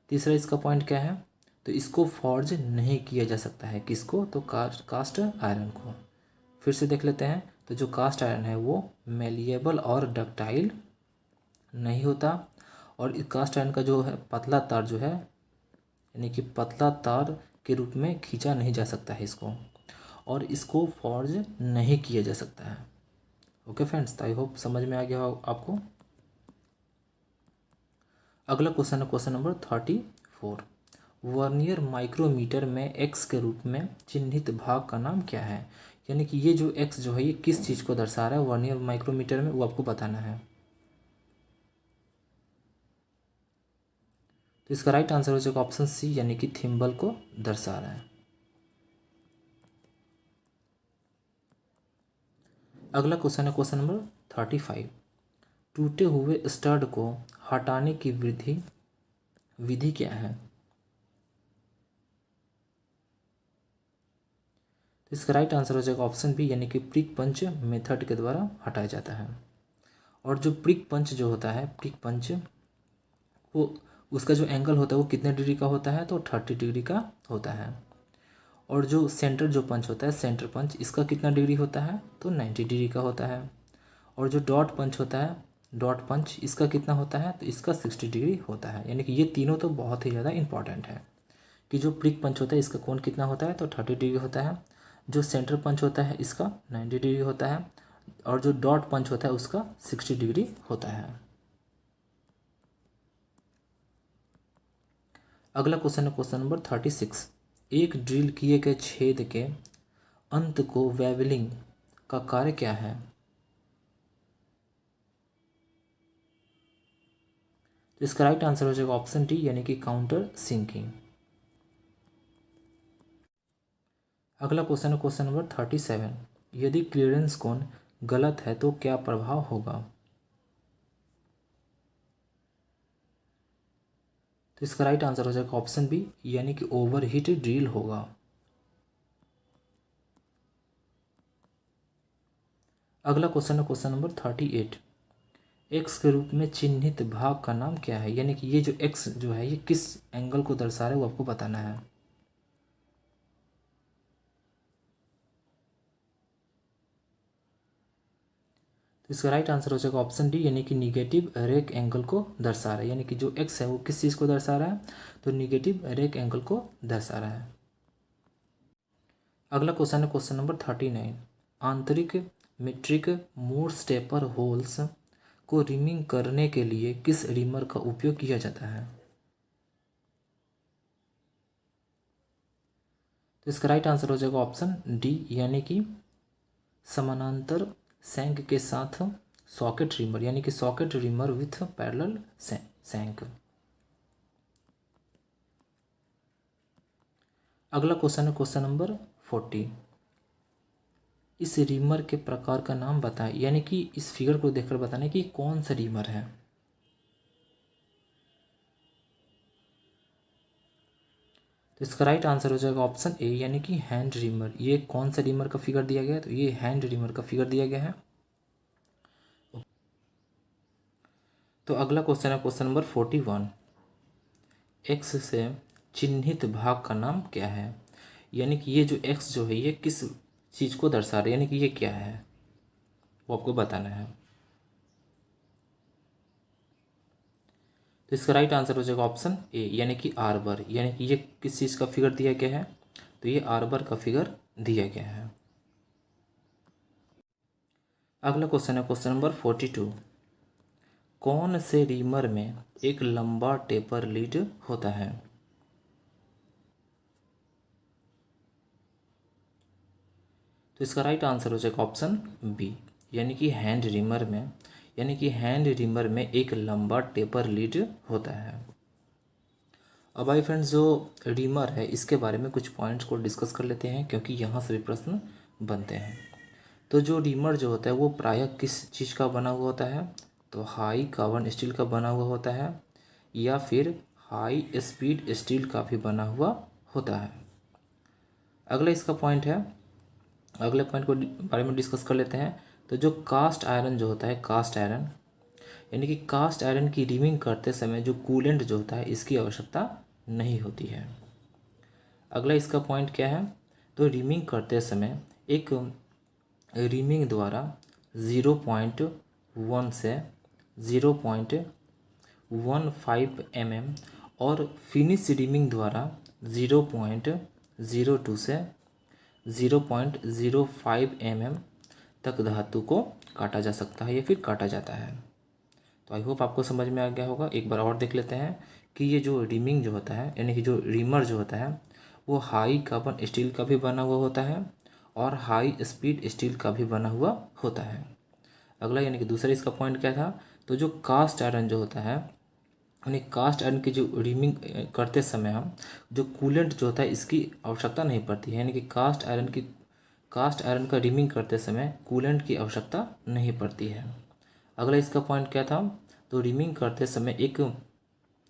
तीसरा इसका पॉइंट क्या है? तो इसको फॉर्ज नहीं किया जा सकता है। किसको? तो कास्ट आयरन को। फिर से देख लेते हैं। तो जो कास्ट आयरन है वो मैलिएबल और डक्टाइल नहीं होता, और इस कास्ट आयरन का जो है पतला तार जो है, यानी कि पतला तार के रूप में खींचा नहीं जा सकता है इसको, और इसको फॉर्ज नहीं किया जा सकता है। ओके फ्रेंड्स, आई होप समझ में आ गया हो आपको। अगला क्वेश्चन है क्वेश्चन नंबर 34। वर्नियर माइक्रोमीटर में एक्स के रूप में चिन्हित भाग का नाम क्या है? यानी कि ये जो एक्स जो है ये किस चीज़ को दर्शा रहा है वर्नियर माइक्रोमीटर में, वो आपको बताना है। तो इसका राइट आंसर हो जाएगा ऑप्शन सी, यानी कि थिम्बल को दर्शा रहा है। अगला क्वेश्चन है क्वेश्चन नंबर 35। टूटे हुए स्टड को हटाने की विधि क्या है? तो इसका राइट आंसर हो जाएगा ऑप्शन बी, यानी कि प्रिक पंच मेथड के द्वारा हटाया जाता है। और जो प्रिक पंच जो होता है, प्रिक पंच वो उसका जो एंगल होता है वो कितने डिग्री का होता है? तो 30 डिग्री का होता है। और जो सेंटर जो पंच होता है, सेंटर पंच, इसका कितना डिग्री होता है? तो 90 डिग्री का होता है। और जो डॉट पंच होता है, डॉट पंच, इसका कितना होता है? तो इसका 60 डिग्री होता है। यानी कि ये तीनों तो बहुत ही ज़्यादा इंपॉर्टेंट है कि जो प्रिक पंच होता है इसका कोण कितना होता है? तो 30 डिग्री होता है। जो सेंटर पंच होता है इसका 90 डिग्री होता है, और जो डॉट पंच होता है उसका 60 डिग्री होता है। अगला क्वेश्चन है क्वेश्चन नंबर 36। एक ड्रिल किए गए छेद के अंत को वेवलिंग का कार्य क्या है? तो इसका राइट आंसर हो जाएगा ऑप्शन डी, यानी कि काउंटर सिंकिंग। अगला क्वेश्चन है क्वेश्चन नंबर 37। यदि क्लीयरेंस कोण गलत है तो क्या प्रभाव होगा? तो इसका राइट आंसर हो जाएगा ऑप्शन बी, यानी कि ओवरहीट ड्रिल होगा। अगला क्वेश्चन है क्वेश्चन नंबर 38। एक्स के रूप में चिन्हित भाग का नाम क्या है? यानी कि ये जो एक्स जो है ये किस एंगल को दर्शा रहा है वो आपको बताना है। तो इसका राइट आंसर हो जाएगा ऑप्शन डी, यानी कि निगेटिव रेक एंगल को दर्शा रहा है। यानी कि जो एक्स है वो किस चीज़ को दर्शा रहा है? तो निगेटिव रेक एंगल को दर्शा रहा है। अगला क्वेश्चन है क्वेश्चन नंबर 39। आंतरिक मीट्रिक मूर स्टेपर होल्स को रिमिंग करने के लिए किस रिमर का उपयोग किया जाता है? तो इसका राइट आंसर हो जाएगा ऑप्शन डी, यानी कि समानांतर सैंक के साथ सॉकेट रिमर, यानी कि सॉकेट रिमर विथ पैरेलल सैंक। अगला क्वेश्चन है क्वेश्चन नंबर 40। इस रिमर के प्रकार का नाम बताएं, यानी कि इस फिगर को देखकर बताना कि कौन सा रिमर है। तो इसका राइट आंसर हो जाएगा ऑप्शन ए, यानी कि हैंड रिमर। ये कौन सा रिमर का फिगर दिया गया है? तो ये हैंड रिमर का फिगर दिया गया है। तो अगला क्वेश्चन है क्वेश्चन नंबर 41। एक्स से चिन्हित भाग का नाम क्या है? यानी कि ये जो एक्स जो है ये किस चीज़ को दर्शा रहा है, यानी कि ये क्या है वो आपको बताना है। तो इसका राइट आंसर हो जाएगा ऑप्शन ए, यानी कि आर्बर। यानी कि ये किस चीज़ का फिगर दिया गया है? तो ये आर्बर का फिगर दिया गया है। अगला क्वेश्चन है क्वेश्चन नंबर 42। कौन से रीमर में एक लंबा टेपर लीड होता है? तो इसका राइट आंसर हो जाएगा ऑप्शन बी, यानी कि हैंड रीमर में, यानी कि हैंड रीमर में एक लंबा टेपर लीड होता है। अब आई फ्रेंड्स, जो रीमर है इसके बारे में कुछ पॉइंट्स को डिस्कस कर लेते हैं, क्योंकि यहाँ से भी प्रश्न बनते हैं। तो जो रीमर जो होता है वो प्रायः किस चीज़ का बना हुआ होता है? तो हाई कार्बन स्टील का बना हुआ होता है, या फिर हाई स्पीड स्टील का भी बना हुआ होता है। अगला इसका पॉइंट है, अगले पॉइंट को बारे में डिस्कस कर लेते हैं। तो जो कास्ट आयरन जो होता है, कास्ट आयरन यानी कि कास्ट आयरन की रीमिंग करते समय जो कूलेंट जो होता है इसकी आवश्यकता नहीं होती है। अगला इसका पॉइंट क्या है? तो रीमिंग करते समय एक रीमिंग द्वारा 0.1 से 0.15 mm और फिनिश रीमिंग द्वारा 0.02 से 0.05 mm तक धातु को काटा जा सकता है या फिर काटा जाता है। तो आई होप आपको समझ में आ गया होगा। एक बार और देख लेते हैं कि ये जो रीमिंग जो होता है यानी कि जो रीमर जो होता है वो हाई कार्बन स्टील का भी बना हुआ होता है और हाई स्पीड स्टील का भी बना हुआ होता है। अगला यानी कि दूसरा इसका पॉइंट क्या था? तो जो कास्ट आयरन जो होता है यानी कास्ट आयरन की जो रीमिंग करते समय हम जो कूलेंट जो होता है इसकी आवश्यकता नहीं पड़ती है, यानी कि कास्ट आयरन का रीमिंग करते समय कूलेंट की आवश्यकता नहीं पड़ती है। अगला इसका पॉइंट क्या था? तो रीमिंग करते समय एक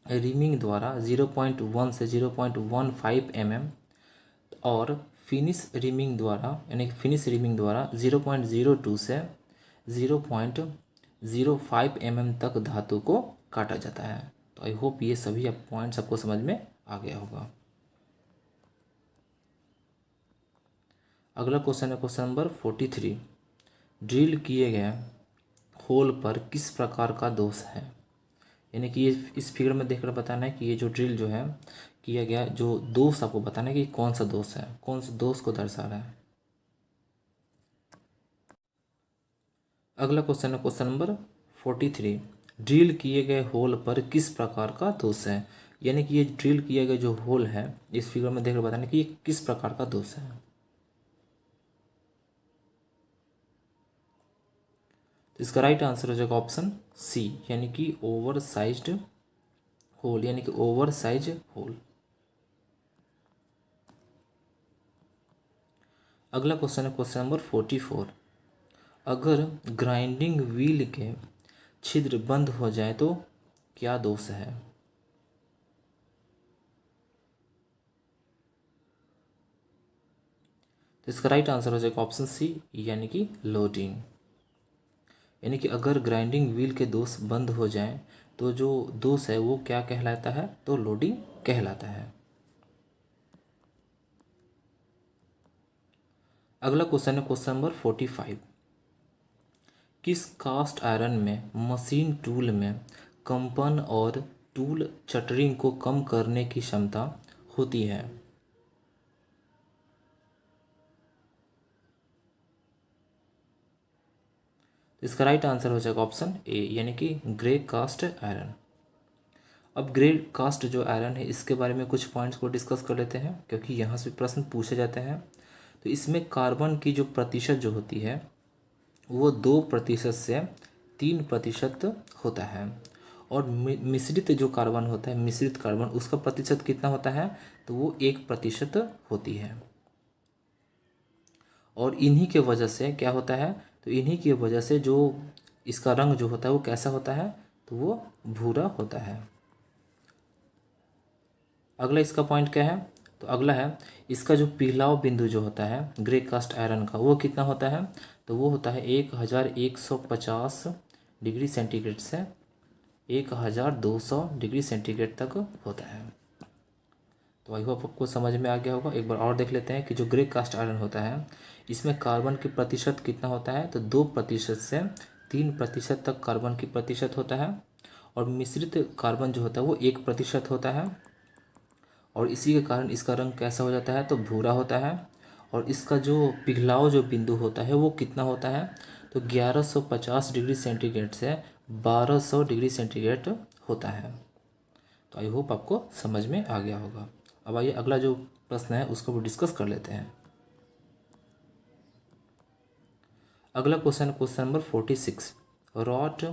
रीमिंग द्वारा 0.1 से 0.15 mm और फिनिश रीमिंग द्वारा यानी फिनिश रीमिंग द्वारा 0.02 से 0.05 mm तक धातु को काटा जाता है। तो आई होप ये सभी पॉइंट्स आपको समझ में आ गया होगा। अगला क्वेश्चन है क्वेश्चन नंबर 43। ड्रिल किए गए होल पर किस प्रकार का दोष है? यानी कि ये इस फिगर में देखकर बताना है कि ये जो ड्रिल जो है किया गया जो दोष आपको बताना है कि कौन सा दोष है, कौन सा दोष को दर्शा रहा है। अगला क्वेश्चन है क्वेश्चन नंबर 43। ड्रिल किए गए होल पर किस प्रकार का दोष है? यानी कि ये ड्रिल किया गया जो होल है इस फिगर में देखकर बताना कि ये किस प्रकार का दोष है। तो इसका राइट आंसर हो जाएगा ऑप्शन सी, यानी कि ओवर साइज्ड होल, यानी कि ओवर साइज होल। अगला क्वेश्चन है क्वेश्चन नंबर 44। अगर ग्राइंडिंग व्हील के छिद्र बंद हो जाए तो क्या दोष है? तो इसका राइट आंसर हो जाएगा ऑप्शन सी, यानी कि लोडिंग। यानी कि अगर ग्राइंडिंग व्हील के दोष बंद हो जाए तो जो दोष है वो क्या कहलाता है? तो लोडिंग कहलाता है। अगला क्वेश्चन है क्वेश्चन नंबर 45। किस कास्ट आयरन में मशीन टूल में कंपन और टूल चटरिंग को कम करने की क्षमता होती है? इसका राइट आंसर हो जाएगा ऑप्शन ए, यानी कि ग्रे कास्ट आयरन। अब ग्रे कास्ट जो आयरन है इसके बारे में कुछ पॉइंट्स को डिस्कस कर लेते हैं, क्योंकि यहाँ से प्रश्न पूछे जाते हैं। तो इसमें कार्बन की जो प्रतिशत जो होती है वो 2% से 3% होता है, और मिश्रित जो कार्बन होता है, मिश्रित कार्बन, उसका प्रतिशत कितना होता है? तो वो 1% होती है। और इन्हीं के वजह से क्या होता है? तो इन्हीं की वजह से जो इसका रंग जो होता है वो कैसा होता है? तो वो भूरा होता है। अगला इसका पॉइंट क्या है? तो अगला है इसका जो पिघलाव बिंदु जो होता है ग्रे कास्ट आयरन का वो कितना होता है? तो वो होता है 1150 डिग्री सेंटीग्रेड से 1200 डिग्री सेंटीग्रेड तक होता है। तो आई होप आपको समझ में आ गया होगा। एक बार और देख लेते हैं कि जो ग्रे कास्ट आयरन होता है इसमें कार्बन की प्रतिशत कितना होता है? तो 2% से 3% तक कार्बन की प्रतिशत होता है, और मिश्रित कार्बन जो होता है वो 1% होता है, और इसी के कारण इसका रंग कैसा हो जाता है? तो भूरा होता है। और इसका जो पिघलाव जो बिंदु होता है वो कितना होता है? तो 1150 डिग्री सेंटीग्रेड से 1200 डिग्री सेंटीग्रेड होता है। तो आई होप आपको समझ में आ गया होगा। अब आइए अगला जो प्रश्न है उसको भी डिस्कस कर लेते हैं। अगला क्वेश्चन नंबर 46। रॉट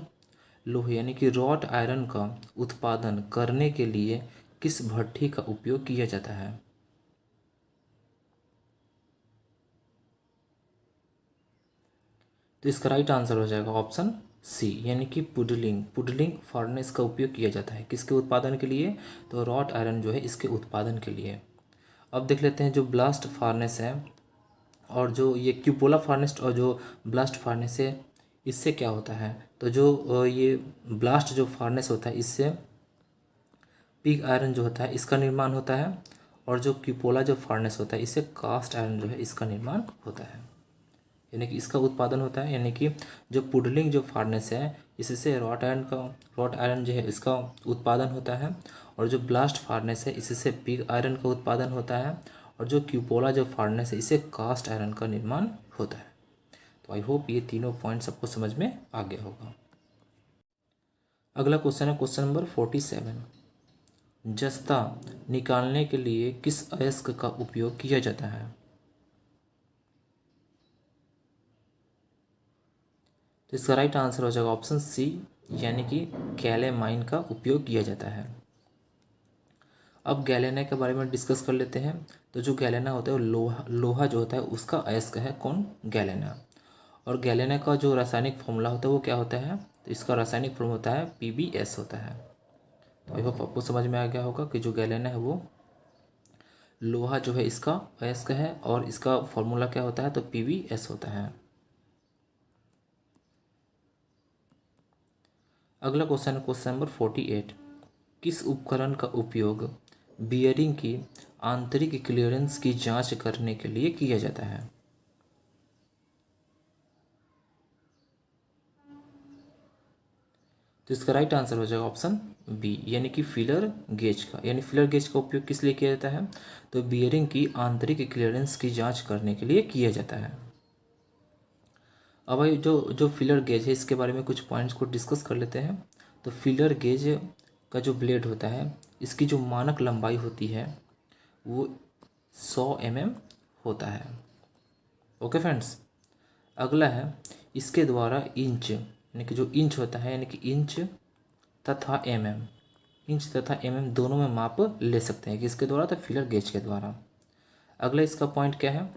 लोहे यानी कि रॉट आयरन का उत्पादन करने के लिए किस भट्ठी का उपयोग किया जाता है? तो इसका राइट आंसर हो जाएगा ऑप्शन सी, यानी कि पुडलिंग। पुडलिंग फर्नेस का उपयोग किया जाता है किसके उत्पादन के लिए? तो रॉट आयरन जो है इसके उत्पादन के लिए। अब देख लेते हैं जो ब्लास्ट फार्नेस है और जो ये क्यूपोला फार्नेस और जो ब्लास्ट फार्नेस है, इससे क्या होता है? तो जो ये ब्लास्ट जो फार्नेस होता है इससे पिग आयरन जो होता है इसका निर्माण होता है, और जो क्यूपोला जो फार्नेस होता है इससे कास्ट आयरन जो है इसका निर्माण होता है, यानी कि इसका उत्पादन होता है। यानी कि जो पुडलिंग जो फार्नेस है इससे रॉट आयरन जो है इसका उत्पादन होता है, और जो ब्लास्ट फार्नेस है इससे पिग आयरन का उत्पादन होता है, और जो क्यूपोला जो फार्नेस है इससे कास्ट आयरन का निर्माण होता है। तो आई होप ये तीनों पॉइंट्स आपको समझ में आ गया होगा। अगला क्वेश्चन है क्वेश्चन नंबर 47। जस्ता निकालने के लिए किस अयस्क का उपयोग किया जाता है? तो इसका राइट आंसर हो जाएगा ऑप्शन सी, यानी कि गैलेमाइन का उपयोग किया जाता है। अब गैलेना के बारे में डिस्कस कर लेते हैं। तो जो गैलेना होता है वो लोहा जो होता है उसका अयस्क है कौन? गैलेना। और गैलेना का जो रासायनिक फॉर्मूला होता है वो क्या होता है? तो इसका रासायनिक फॉर्मूला होता है PbS होता है। तो आई होप आपको समझ में आ गया होगा कि जो गैलेना है वो लोहा जो है इसका अयस्क है, और इसका फॉर्मूला क्या होता है? तो PbS होता है। अगला क्वेश्चन है क्वेश्चन नंबर 48। किस उपकरण का उपयोग बियरिंग की आंतरिक क्लीयरेंस की जांच करने के लिए किया जाता है? तो इसका राइट आंसर हो जाएगा ऑप्शन बी, यानी कि फिलर गेज का। यानी फिलर गेज का उपयोग किस लिए किया जाता है? तो बियरिंग की आंतरिक क्लीयरेंस की जांच करने के लिए किया जाता है। अब भाई जो जो फिलर गेज है इसके बारे में कुछ पॉइंट्स को डिस्कस कर लेते हैं। तो फिलर गेज का जो ब्लेड होता है इसकी जो मानक लंबाई होती है वो 100 mm होता है। Okay friends. अगला है इसके द्वारा इंच, यानी कि जो इंच होता है, यानी कि इंच तथा mm दोनों में माप ले सकते हैं किसके द्वारा? तो फिलर गेज के द्वारा। अगला इसका पॉइंट क्या है?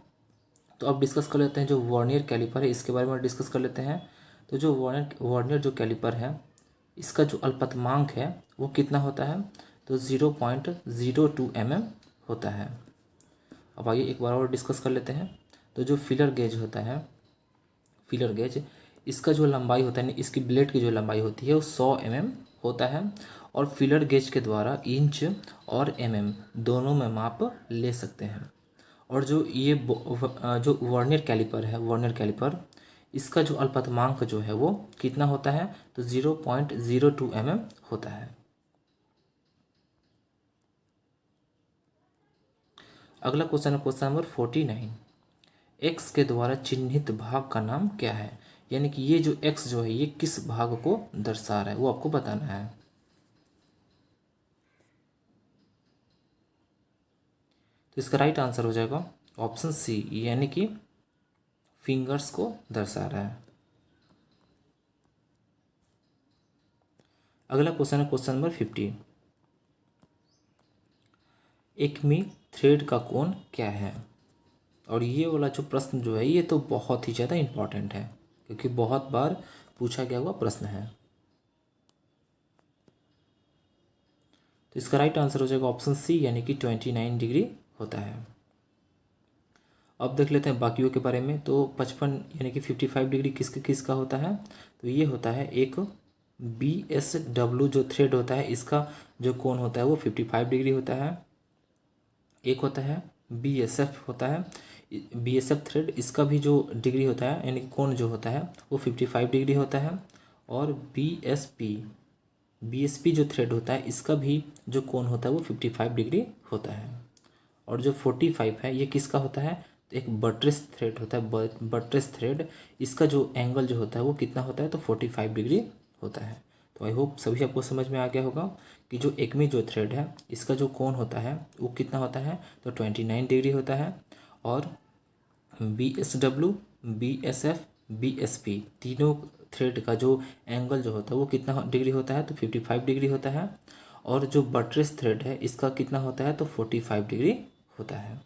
तो अब डिस्कस कर लेते हैं जो वर्नियर कैलिपर है इसके बारे में डिस्कस कर लेते हैं। तो जो वर्नियर जो कैलिपर है इसका जो अल्पतमांक है वो कितना होता है? तो 0.02 mm होता है। अब आइए एक बार और डिस्कस कर लेते हैं। तो जो फिलर गेज होता है, फिलर गेज इसका जो लंबाई होता है, इसकी ब्लेड की जो लंबाई होती है वो 100 mm होता है, और फिलर गेज के द्वारा इंच और mm दोनों में माप ले सकते हैं। और जो ये जो वर्नियर कैलिपर इसका जो अल्पतमांक जो है वो कितना होता है? तो 0.02 mm होता है। अगला क्वेश्चन है क्वेश्चन नंबर 49। एक्स के द्वारा चिन्हित भाग का नाम क्या है? यानी कि ये जो एक्स जो है ये किस भाग को दर्शा रहा है वो आपको बताना है। तो इसका राइट आंसर हो जाएगा ऑप्शन सी, यानी कि फिंगर्स को दर्शा रहा है। अगला क्वेश्चन है क्वेश्चन नंबर 50। एक्मी थ्रेड का कोण क्या है? और ये वाला जो प्रश्न जो है ये तो बहुत ही ज़्यादा इम्पॉर्टेंट है, क्योंकि बहुत बार पूछा गया हुआ प्रश्न है। तो इसका राइट आंसर हो जाएगा ऑप्शन सी, यानी कि 29 डिग्री होता है। अब देख लेते हैं बाकियों के बारे में। तो 55 यानी कि 55 डिग्री किसका होता है? तो ये होता है एक BSW जो थ्रेड होता है इसका जो कोण होता है वो 55 डिग्री होता है। एक होता है BSF होता है, BSF थ्रेड इसका भी जो डिग्री होता है यानी कि कोण जो होता है वो 55 डिग्री होता है। और BSP जो थ्रेड होता है इसका भी जो कोण होता है वो 55 डिग्री होता है। और जो 45 है ये किसका होता है? तो एक बट्रेस थ्रेड होता है, बट्रेस थ्रेड इसका जो एंगल जो होता है वो कितना होता है? तो 45 डिग्री होता है। तो आई होप सभी आपको समझ में आ गया होगा कि जो एक्मी जो थ्रेड है इसका जो कोण होता है वो कितना होता है? तो 29 डिग्री होता है। और BSW, BSF, BSP तीनों थ्रेड का जो एंगल जो होता है वो कितना डिग्री होता है? तो 55 डिग्री होता है। और जो बटरेस थ्रेड है इसका कितना होता है, तो 45 डिग्री होता है।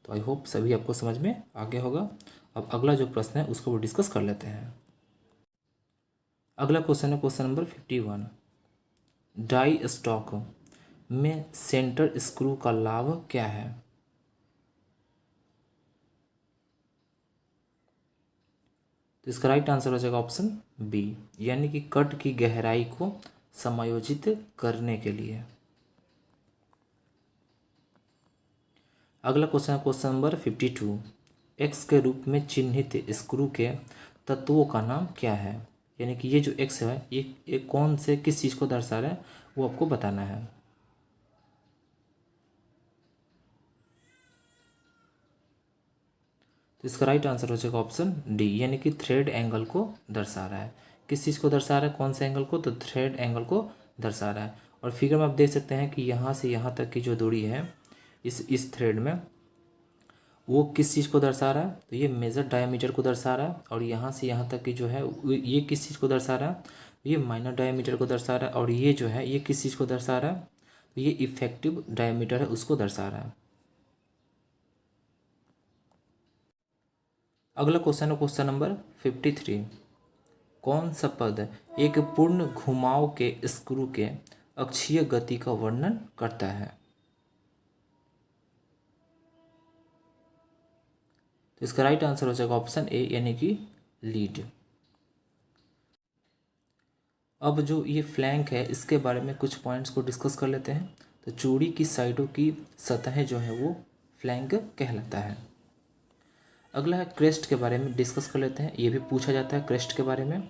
तो आई होप सभी आपको समझ में आ गया होगा। अब अगला जो प्रश्न है उसको वो डिस्कस कर लेते हैं। अगला क्वेश्चन है क्वेश्चन नंबर 51। डाई स्टॉक में सेंटर स्क्रू का लाभ क्या है? तो इसका राइट आंसर हो जाएगा ऑप्शन बी, यानी कि कट की गहराई को समायोजित करने के लिए। अगला क्वेश्चन है क्वेश्चन नंबर 52। एक्स के रूप में चिन्हित स्क्रू के तत्वों का नाम क्या है? यानी कि ये जो एक्स है ये कौन से किस चीज़ को दर्शा रहा है वो आपको बताना है। तो इसका राइट आंसर हो जाएगा ऑप्शन डी, यानी कि थ्रेड एंगल को दर्शा रहा है। किस चीज़ को दर्शा रहा है, कौन से एंगल को? तो थ्रेड एंगल को दर्शा रहा है। और फिगर में आप देख सकते हैं कि यहाँ से यहाँ तक की जो दूरी है इस थ्रेड में, वो किस चीज़ को दर्शा रहा है? तो ये मेजर डायमीटर को दर्शा रहा है। और यहाँ से यहाँ तक की जो है ये किस चीज़ को दर्शा रहा है? ये माइनर डायमीटर को दर्शा रहा है। और ये जो है ये किस चीज़ को दर्शा रहा है? तो ये इफेक्टिव डायमीटर है उसको दर्शा रहा है। अगला क्वेश्चन है क्वेश्चन नंबर 53। कौन सा पद एक पूर्ण घुमाव के स्क्रू के अक्षीय गति का वर्णन करता है? तो इसका राइट आंसर हो जाएगा ऑप्शन ए, यानी कि लीड। अब जो ये फ्लैंक है इसके बारे में कुछ पॉइंट्स को डिस्कस कर लेते हैं। तो चूड़ी की साइडों की सतहें जो है वो फ्लैंक कहलाता है। अगला है क्रेस्ट के बारे में डिस्कस कर लेते हैं। ये भी पूछा जाता है क्रेस्ट के बारे में,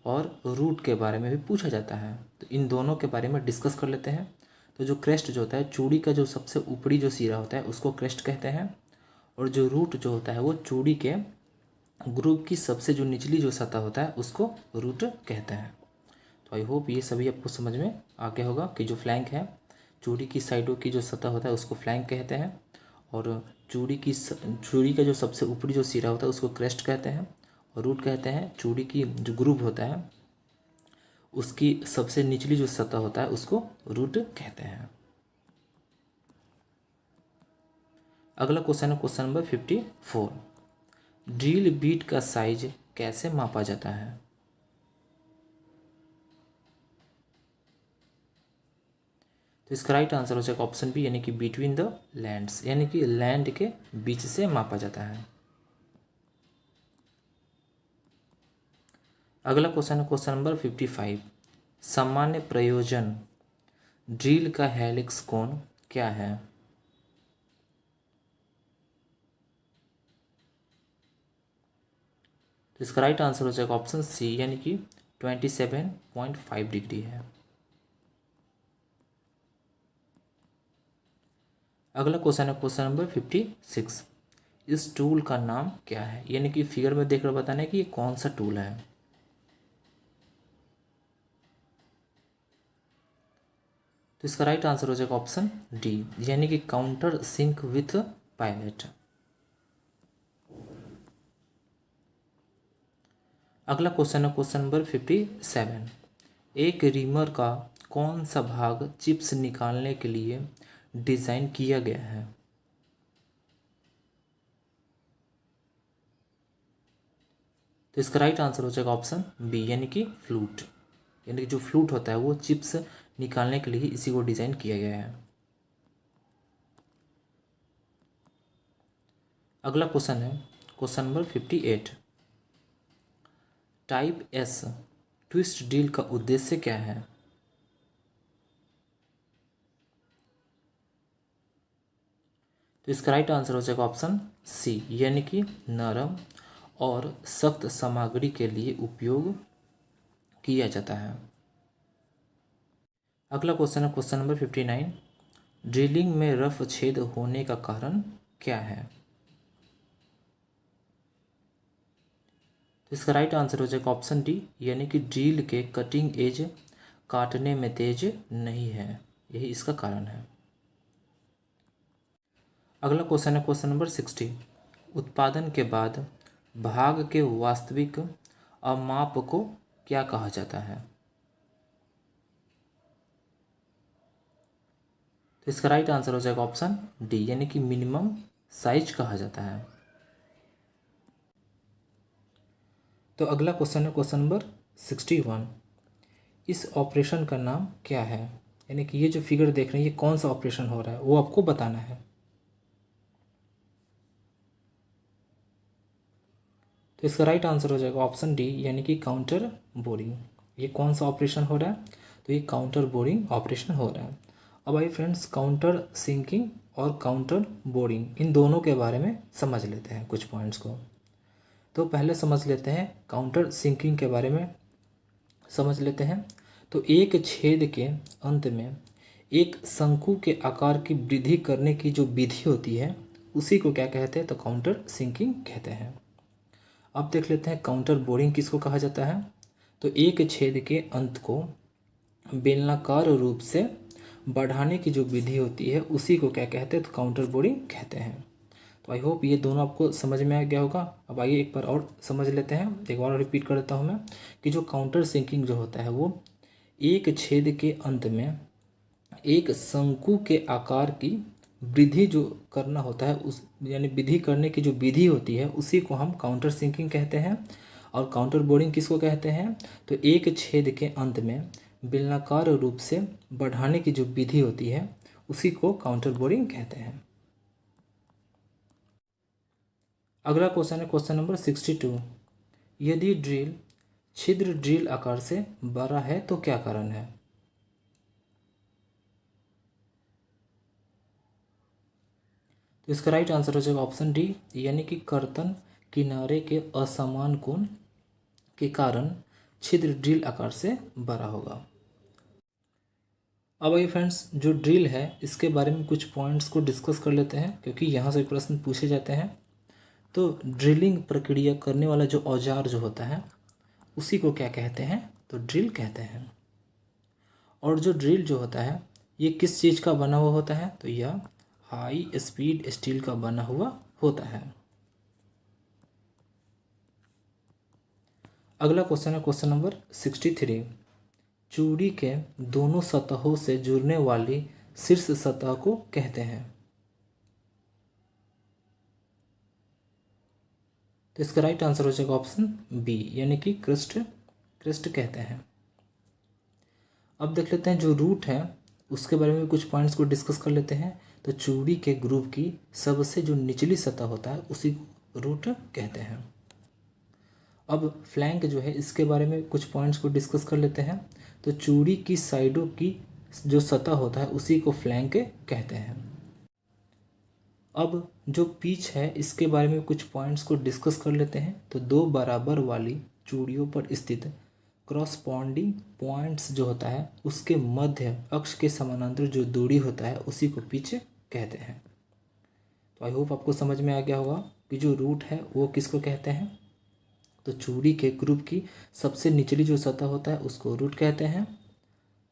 और रूट के बारे में भी पूछा जाता है। तो इन दोनों के बारे में डिस्कस कर लेते हैं। तो जो क्रेस्ट जो होता है, चूड़ी का जो सबसे ऊपरी जो सिरा होता है उसको क्रेस्ट कहते हैं। और जो रूट जो होता है वो चूड़ी के ग्रुप की सबसे जो निचली जो सतह होता है उसको रूट कहते हैं। तो आई होप ये सभी आपको समझ में आ गया होगा कि जो फ्लैंक है, चूड़ी की साइडों की जो सतह होता है उसको फ्लैंक कहते हैं। और चूड़ी का जो सबसे ऊपरी जो सिरा होता है उसको क्रेस्ट कहते हैं। और रूट कहते हैं चूड़ी की जो ग्रुप होता है उसकी सबसे निचली जो सतह होता है उसको रूट कहते हैं। अगला क्वेश्चन है क्वेश्चन नंबर 54। ड्रिल बीट का साइज कैसे मापा जाता है? तो इसका राइट आंसर हो जाएगा ऑप्शन बी, यानी कि बिटवीन द लैंड्स, यानी कि लैंड के बीच से मापा जाता है। अगला क्वेश्चन है क्वेश्चन नंबर 55। सामान्य प्रयोजन ड्रिल का हेलिक्स कोण क्या है? तो इसका राइट आंसर हो जाएगा ऑप्शन सी, यानी कि 27.5 डिग्री है। अगला क्वेश्चन है क्वेश्चन नंबर 56। इस टूल का नाम क्या है? यानी कि फिगर में देखकर बताना है कि ये कौन सा टूल है। तो इसका राइट आंसर हो जाएगा ऑप्शन डी, यानी कि काउंटर सिंक विथ पायलट। अगला क्वेश्चन है क्वेश्चन नंबर 57। एक रीमर का कौन सा भाग चिप्स निकालने के लिए डिज़ाइन किया गया है? तो इसका राइट आंसर हो जाएगा ऑप्शन बी, यानी कि फ्लूट। यानी कि जो फ्लूट होता है वो चिप्स निकालने के लिए इसी को डिज़ाइन किया गया है। अगला क्वेश्चन है question number 58। Type S twist drill का उद्देश्य क्या है? तो इसका राइट आंसर हो जाएगा ऑप्शन सी, यानी कि नरम और सख्त सामग्री के लिए उपयोग किया जाता है। अगला क्वेश्चन है क्वेश्चन नंबर 59। ड्रिलिंग में रफ छेद होने का कारण क्या है? तो इसका राइट आंसर हो जाएगा ऑप्शन डी, यानी कि ड्रिल के कटिंग एज काटने में तेज नहीं है, यही इसका कारण है। अगला क्वेश्चन है क्वेश्चन नंबर 60। उत्पादन के बाद भाग के वास्तविक अमाप को क्या कहा जाता है? तो इसका राइट आंसर हो जाएगा ऑप्शन डी, यानी कि मिनिमम साइज कहा जाता है। तो अगला क्वेश्चन है क्वेश्चन नंबर 61। इस ऑपरेशन का नाम क्या है? यानी कि ये जो फिगर देख रहे हैं ये कौन सा ऑपरेशन हो रहा है वो आपको बताना है। तो इसका राइट आंसर हो जाएगा ऑप्शन डी, यानी कि काउंटर बोरिंग। ये कौन सा ऑपरेशन हो रहा है? तो ये काउंटर बोरिंग ऑपरेशन हो रहा है। अब आइए फ्रेंड्स, काउंटर सिंकिंग और काउंटर बोरिंग इन दोनों के बारे में समझ लेते हैं कुछ पॉइंट्स को। तो पहले समझ लेते हैं काउंटर सिंकिंग के बारे में समझ लेते हैं। तो एक छेद के अंत में एक शंकु के आकार की वृद्धि करने की जो विधि होती है उसी को क्या कहते हैं? तो काउंटर सिंकिंग कहते हैं। अब देख लेते हैं काउंटर बोरिंग किसको कहा जाता है। तो एक छेद के अंत को बेलनाकार रूप से बढ़ाने की जो विधि होती है उसी को क्या कहते हैं? तो काउंटर बोरिंग कहते हैं। तो आई होप ये दोनों आपको समझ में आ गया होगा। अब आइए एक बार और समझ लेते हैं, एक बार रिपीट कर देता हूँ मैं कि जो काउंटर सिंकिंग जो होता है वो एक छेद के अंत में एक शंकु के आकार की वृद्धि जो करना होता है उस यानी विधि करने की जो विधि होती है उसी को हम काउंटर सिंकिंग कहते हैं। और काउंटर बोरिंग किसको कहते हैं? तो एक छेद के अंत में बेलनाकार रूप से बढ़ाने की जो विधि होती है उसी को काउंटर बोरिंग कहते हैं। अगला क्वेश्चन है क्वेश्चन नंबर 62। यदि ड्रिल छिद्र ड्रिल आकार से बड़ा है तो क्या कारण है? तो इसका राइट आंसर हो जाएगा ऑप्शन डी, यानी कि कर्तन किनारे के असमान कोण के कारण छिद्र ड्रिल आकार से बड़ा होगा। अब आइए फ्रेंड्स, जो ड्रिल है इसके बारे में कुछ पॉइंट्स को डिस्कस कर लेते हैं क्योंकि यहाँ से प्रश्न पूछे जाते हैं। तो ड्रिलिंग प्रक्रिया करने वाला जो औजार जो होता है उसी को क्या कहते हैं? तो ड्रिल कहते हैं। और जो ड्रिल जो होता है ये किस चीज़ का बना हुआ होता है? तो यह हाई स्पीड स्टील का बना हुआ होता है। अगला क्वेश्चन है क्वेश्चन नंबर 63। चूड़ी के दोनों सतहों से जुड़ने वाली शीर्ष सतह को कहते हैं। तो इसका राइट आंसर हो जाएगा ऑप्शन बी, यानी कि क्रिस्ट कहते हैं। अब देख लेते हैं जो रूट है उसके बारे में कुछ पॉइंट्स को डिस्कस कर लेते हैं। तो चूड़ी के ग्रुप की सबसे जो निचली सतह होता है उसी को रूट कहते हैं। अब फ्लैंक जो है इसके बारे में कुछ पॉइंट्स को डिस्कस कर लेते हैं। तो चूड़ी की साइडों की जो सतह होता है उसी को फ्लैंक कहते हैं। अब जो पिच है इसके बारे में कुछ पॉइंट्स को डिस्कस कर लेते हैं। तो दो बराबर वाली चूड़ियों पर स्थित क्रॉसपॉन्डिंग पॉइंट्स जो होता है उसके मध्य अक्ष के समानांतर जो दूरी होता है उसी को पिच कहते हैं। तो आई होप आपको समझ में आ गया होगा कि जो रूट है वो किसको कहते हैं। तो चूड़ी के ग्रुप की सबसे निचली जो सतह होता है उसको रूट कहते हैं।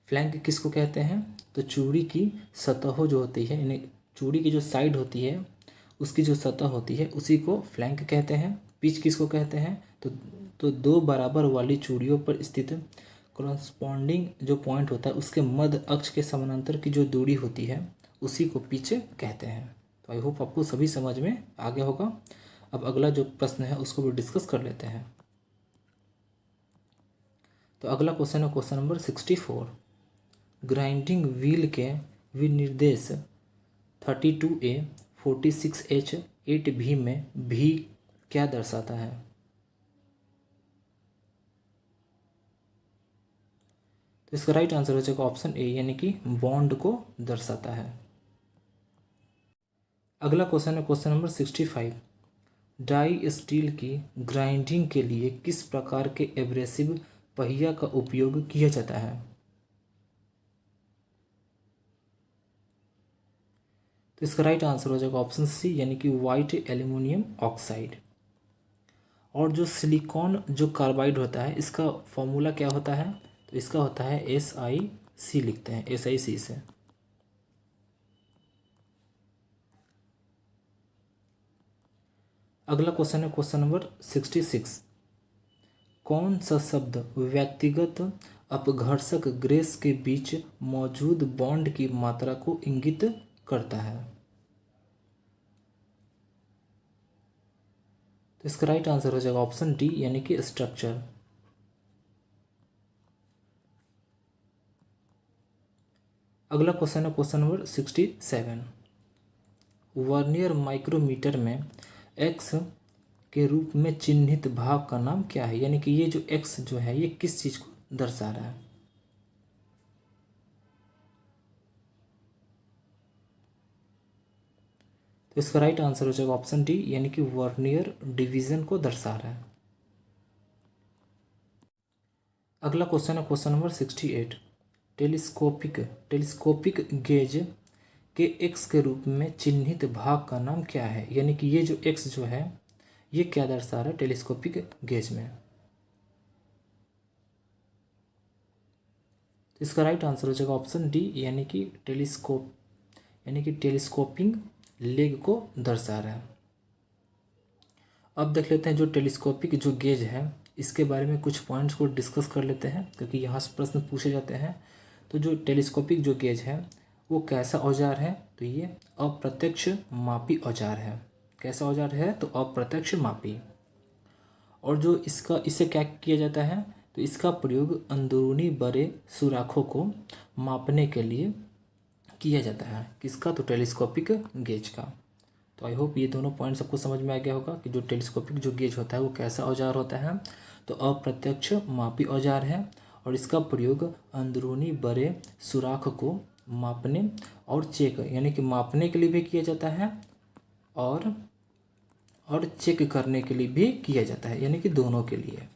फ्लैंक किसको कहते हैं? तो चूड़ी की सतह जो होती है यानी चूड़ी की जो साइड होती है उसकी जो सतह होती है उसी को फ्लैंक कहते हैं। पिच किसको कहते हैं? तो दो बराबर वाली चूड़ियों पर स्थित कॉरस्पॉन्डिंग जो पॉइंट होता है उसके मध्य अक्ष के समानांतर की जो दूरी होती है उसी को पिच कहते हैं। तो आई होप आपको सभी समझ में आ गया होगा। अब अगला जो प्रश्न है उसको भी डिस्कस कर लेते हैं। तो अगला क्वेश्चन है क्वेश्चन नंबर 64। ग्राइंडिंग व्हील के विनिर्देश 32A 46H 8B में भी क्या दर्शाता है? तो इसका राइट आंसर हो जाएगा ऑप्शन ए, यानी कि बॉन्ड को दर्शाता है। अगला क्वेश्चन है क्वेश्चन नंबर 65। डाई स्टील की ग्राइंडिंग के लिए किस प्रकार के एब्रेसिव पहिया का उपयोग किया जाता है? तो इसका राइट आंसर हो जाएगा ऑप्शन सी, यानी कि वाइट एल्यूमिनियम ऑक्साइड। और जो सिलिकॉन जो कार्बाइड होता है इसका फॉर्मूला क्या होता है? तो इसका होता है SiC, लिखते हैं SiC से। अगला क्वेश्चन है क्वेश्चन नंबर 66। कौन सा शब्द व्यक्तिगत अपघर्षक ग्रेस के बीच मौजूद बॉन्ड की मात्रा को इंगित करता है। तो इसका राइट आंसर हो जाएगा ऑप्शन डी यानी कि स्ट्रक्चर। अगला क्वेश्चन है क्वेश्चन नंबर 67। वर्नियर माइक्रोमीटर में एक्स के रूप में चिन्हित भाग का नाम क्या है, यानी कि ये जो एक्स जो है ये किस चीज को दर्शा रहा है। तो इसका राइट आंसर हो जाएगा ऑप्शन डी यानी कि वर्नियर डिवीजन को दर्शा रहा है। अगला क्वेश्चन है क्वेश्चन नंबर 68। टेलीस्कोपिक गेज के एक्स के रूप में चिन्हित भाग का नाम क्या है, यानी कि ये जो एक्स जो है ये क्या दर्शा रहा है टेलीस्कोपिक गेज में। तो इसका राइट आंसर हो जाएगा ऑप्शन डी यानी कि टेलीस्कोपिंग लेग को दर्शा रहा है। अब देख लेते हैं जो टेलीस्कोपिक जो गेज है इसके बारे में कुछ पॉइंट्स को डिस्कस कर लेते हैं, क्योंकि यहाँ से प्रश्न पूछे जाते हैं। तो जो टेलीस्कोपिक जो गेज है वो कैसा औजार है, तो ये अप्रत्यक्ष मापी औजार है। कैसा औजार है, तो अप्रत्यक्ष मापी। और जो इससे क्या किया जाता है, तो इसका प्रयोग अंदरूनी बड़े सुराखों को मापने के लिए किया जाता है। किसका, तो टेलीस्कोपिक गेज का। तो आई होप ये दोनों पॉइंट सबको समझ में आ गया होगा कि जो टेलीस्कोपिक जो गेज होता है वो कैसा औजार होता है। तो अप्रत्यक्ष मापी औजार है और इसका प्रयोग अंदरूनी बड़े सुराख को मापने और चेक यानी कि मापने के लिए भी किया जाता है और चेक करने के लिए भी किया जाता है, यानी कि दोनों के लिए।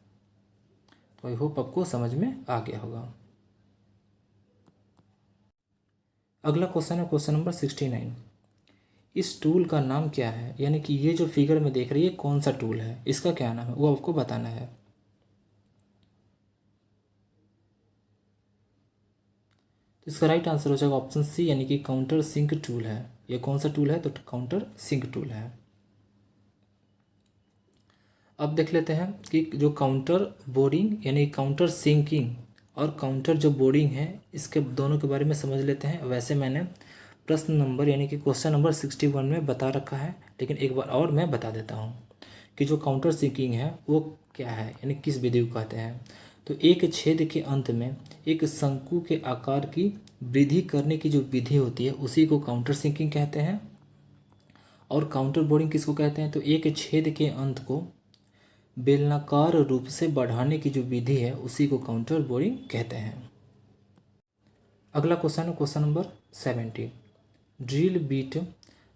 तो आई होप आपको समझ में आ गया होगा। अगला क्वेश्चन है क्वेश्चन नंबर 69। इस टूल का नाम क्या है, यानी कि ये जो फिगर में देख रही है कौन सा टूल है, इसका क्या नाम है वो आपको बताना है। तो इसका राइट आंसर हो जाएगा ऑप्शन सी यानी कि काउंटर सिंक टूल है। ये कौन सा टूल है, तो काउंटर सिंक टूल है। अब देख लेते हैं कि जो काउंटर बोरिंग यानी काउंटर सिंकिंग और काउंटर जो बोरिंग है इसके दोनों के बारे में समझ लेते हैं। वैसे मैंने प्रश्न नंबर यानी कि क्वेश्चन नंबर 61 में बता रखा है, लेकिन एक बार और मैं बता देता हूँ कि जो काउंटर सिंकिंग है वो क्या है, यानी किस विधि को कहते हैं। तो एक छेद के अंत में एक शंकु के आकार की वृद्धि करने की जो विधि होती है उसी को काउंटर सिंकिंग कहते हैं। और काउंटर बोरिंग किसको कहते हैं, तो एक छेद के अंत को बेलनाकार रूप से बढ़ाने की जो विधि है उसी को काउंटर बोरिंग कहते हैं। अगला क्वेश्चन है क्वेश्चन नंबर 70। ड्रिल बीट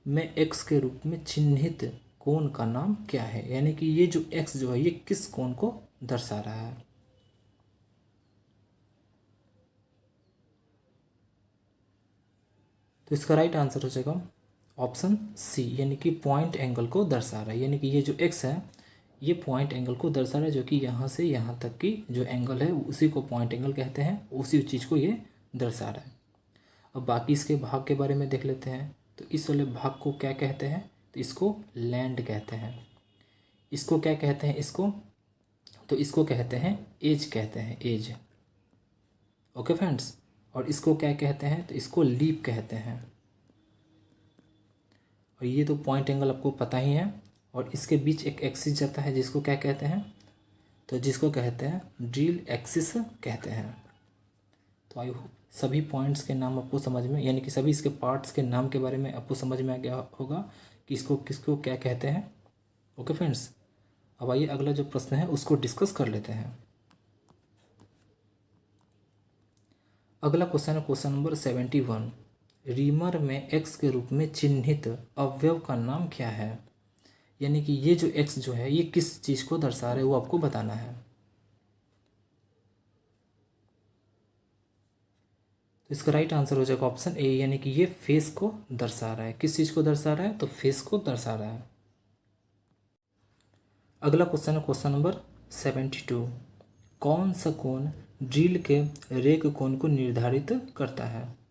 में एक्स के रूप में चिन्हित कोण का नाम क्या है, यानी कि ये जो एक्स जो है ये किस कोण को दर्शा रहा है। तो इसका राइट आंसर हो जाएगा ऑप्शन सी यानी कि पॉइंट एंगल को दर्शा रहा है। यानी कि ये जो एक्स है ये पॉइंट एंगल को दर्शा रहा है, जो कि यहाँ से यहाँ तक की जो एंगल है उसी को पॉइंट एंगल कहते हैं, उसी चीज़ को ये दर्शा रहा है। अब बाकी इसके भाग के बारे में देख लेते हैं। तो इस वाले भाग को क्या कहते हैं, तो इसको लैंड कहते हैं। इसको क्या कहते हैं, तो इसको कहते हैं एज कहते हैं, एज। Okay friends. और इसको क्या कहते हैं, तो इसको लीप कहते हैं। और ये तो पॉइंट एंगल आपको पता ही है। और इसके बीच एक एक्सिस जाता है जिसको क्या कहते हैं, तो जिसको कहते हैं ड्रिल एक्सिस कहते हैं। तो आई होप सभी पॉइंट्स के नाम आपको समझ में, यानी कि सभी इसके पार्ट्स के नाम के बारे में आपको समझ में आ गया होगा कि इसको किसको क्या कहते हैं। Okay friends. अब आइए अगला जो प्रश्न है उसको डिस्कस कर लेते हैं। अगला क्वेश्चन है क्वेश्चन नंबर 71। रीमर में एक्स के रूप में चिन्हित अवयव का नाम क्या है, यानी कि ये जो एक्स जो है ये किस चीज़ को दर्शा रहा है वो आपको बताना है। तो इसका राइट आंसर हो जाएगा ऑप्शन ए यानी कि ये फेस को दर्शा रहा है। किस चीज़ को दर्शा रहा है, तो फेस को दर्शा रहा है। अगला क्वेश्चन है क्वेश्चन नंबर 72। कौन सा कोण ड्रिल के रेक कोण को निर्धारित करता है।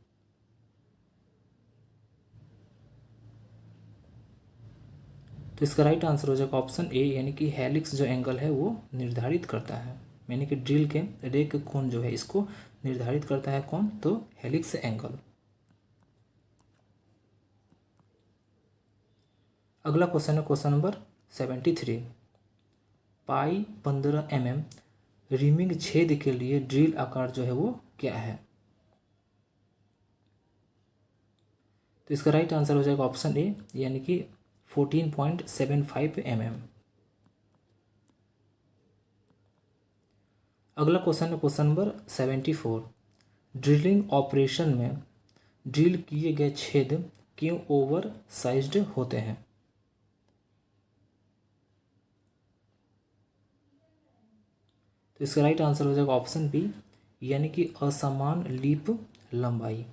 तो इसका राइट आंसर हो जाएगा ऑप्शन ए यानी कि हेलिक्स जो एंगल है वो निर्धारित करता है। यानी कि ड्रिल के रे के कोण जो है इसको निर्धारित करता है कौन, तो हेलिक्स एंगल। अगला क्वेश्चन है क्वेश्चन नंबर 73। पाई 15 mm रिमिंग छेद के लिए ड्रिल आकार जो है वो क्या है? तो इसका राइट आंसर हो जाएगा ऑप्शन ए, यानी कि 14.75 mm। अगला क्वेश्चन है क्वेश्चन नंबर 74। ड्रिलिंग ऑपरेशन में ड्रिल किए गए छेद क्यों ओवर साइज्ड होते हैं? तो इसका राइट आंसर हो जाएगा ऑप्शन बी, यानी कि असमान लीप लंबाई।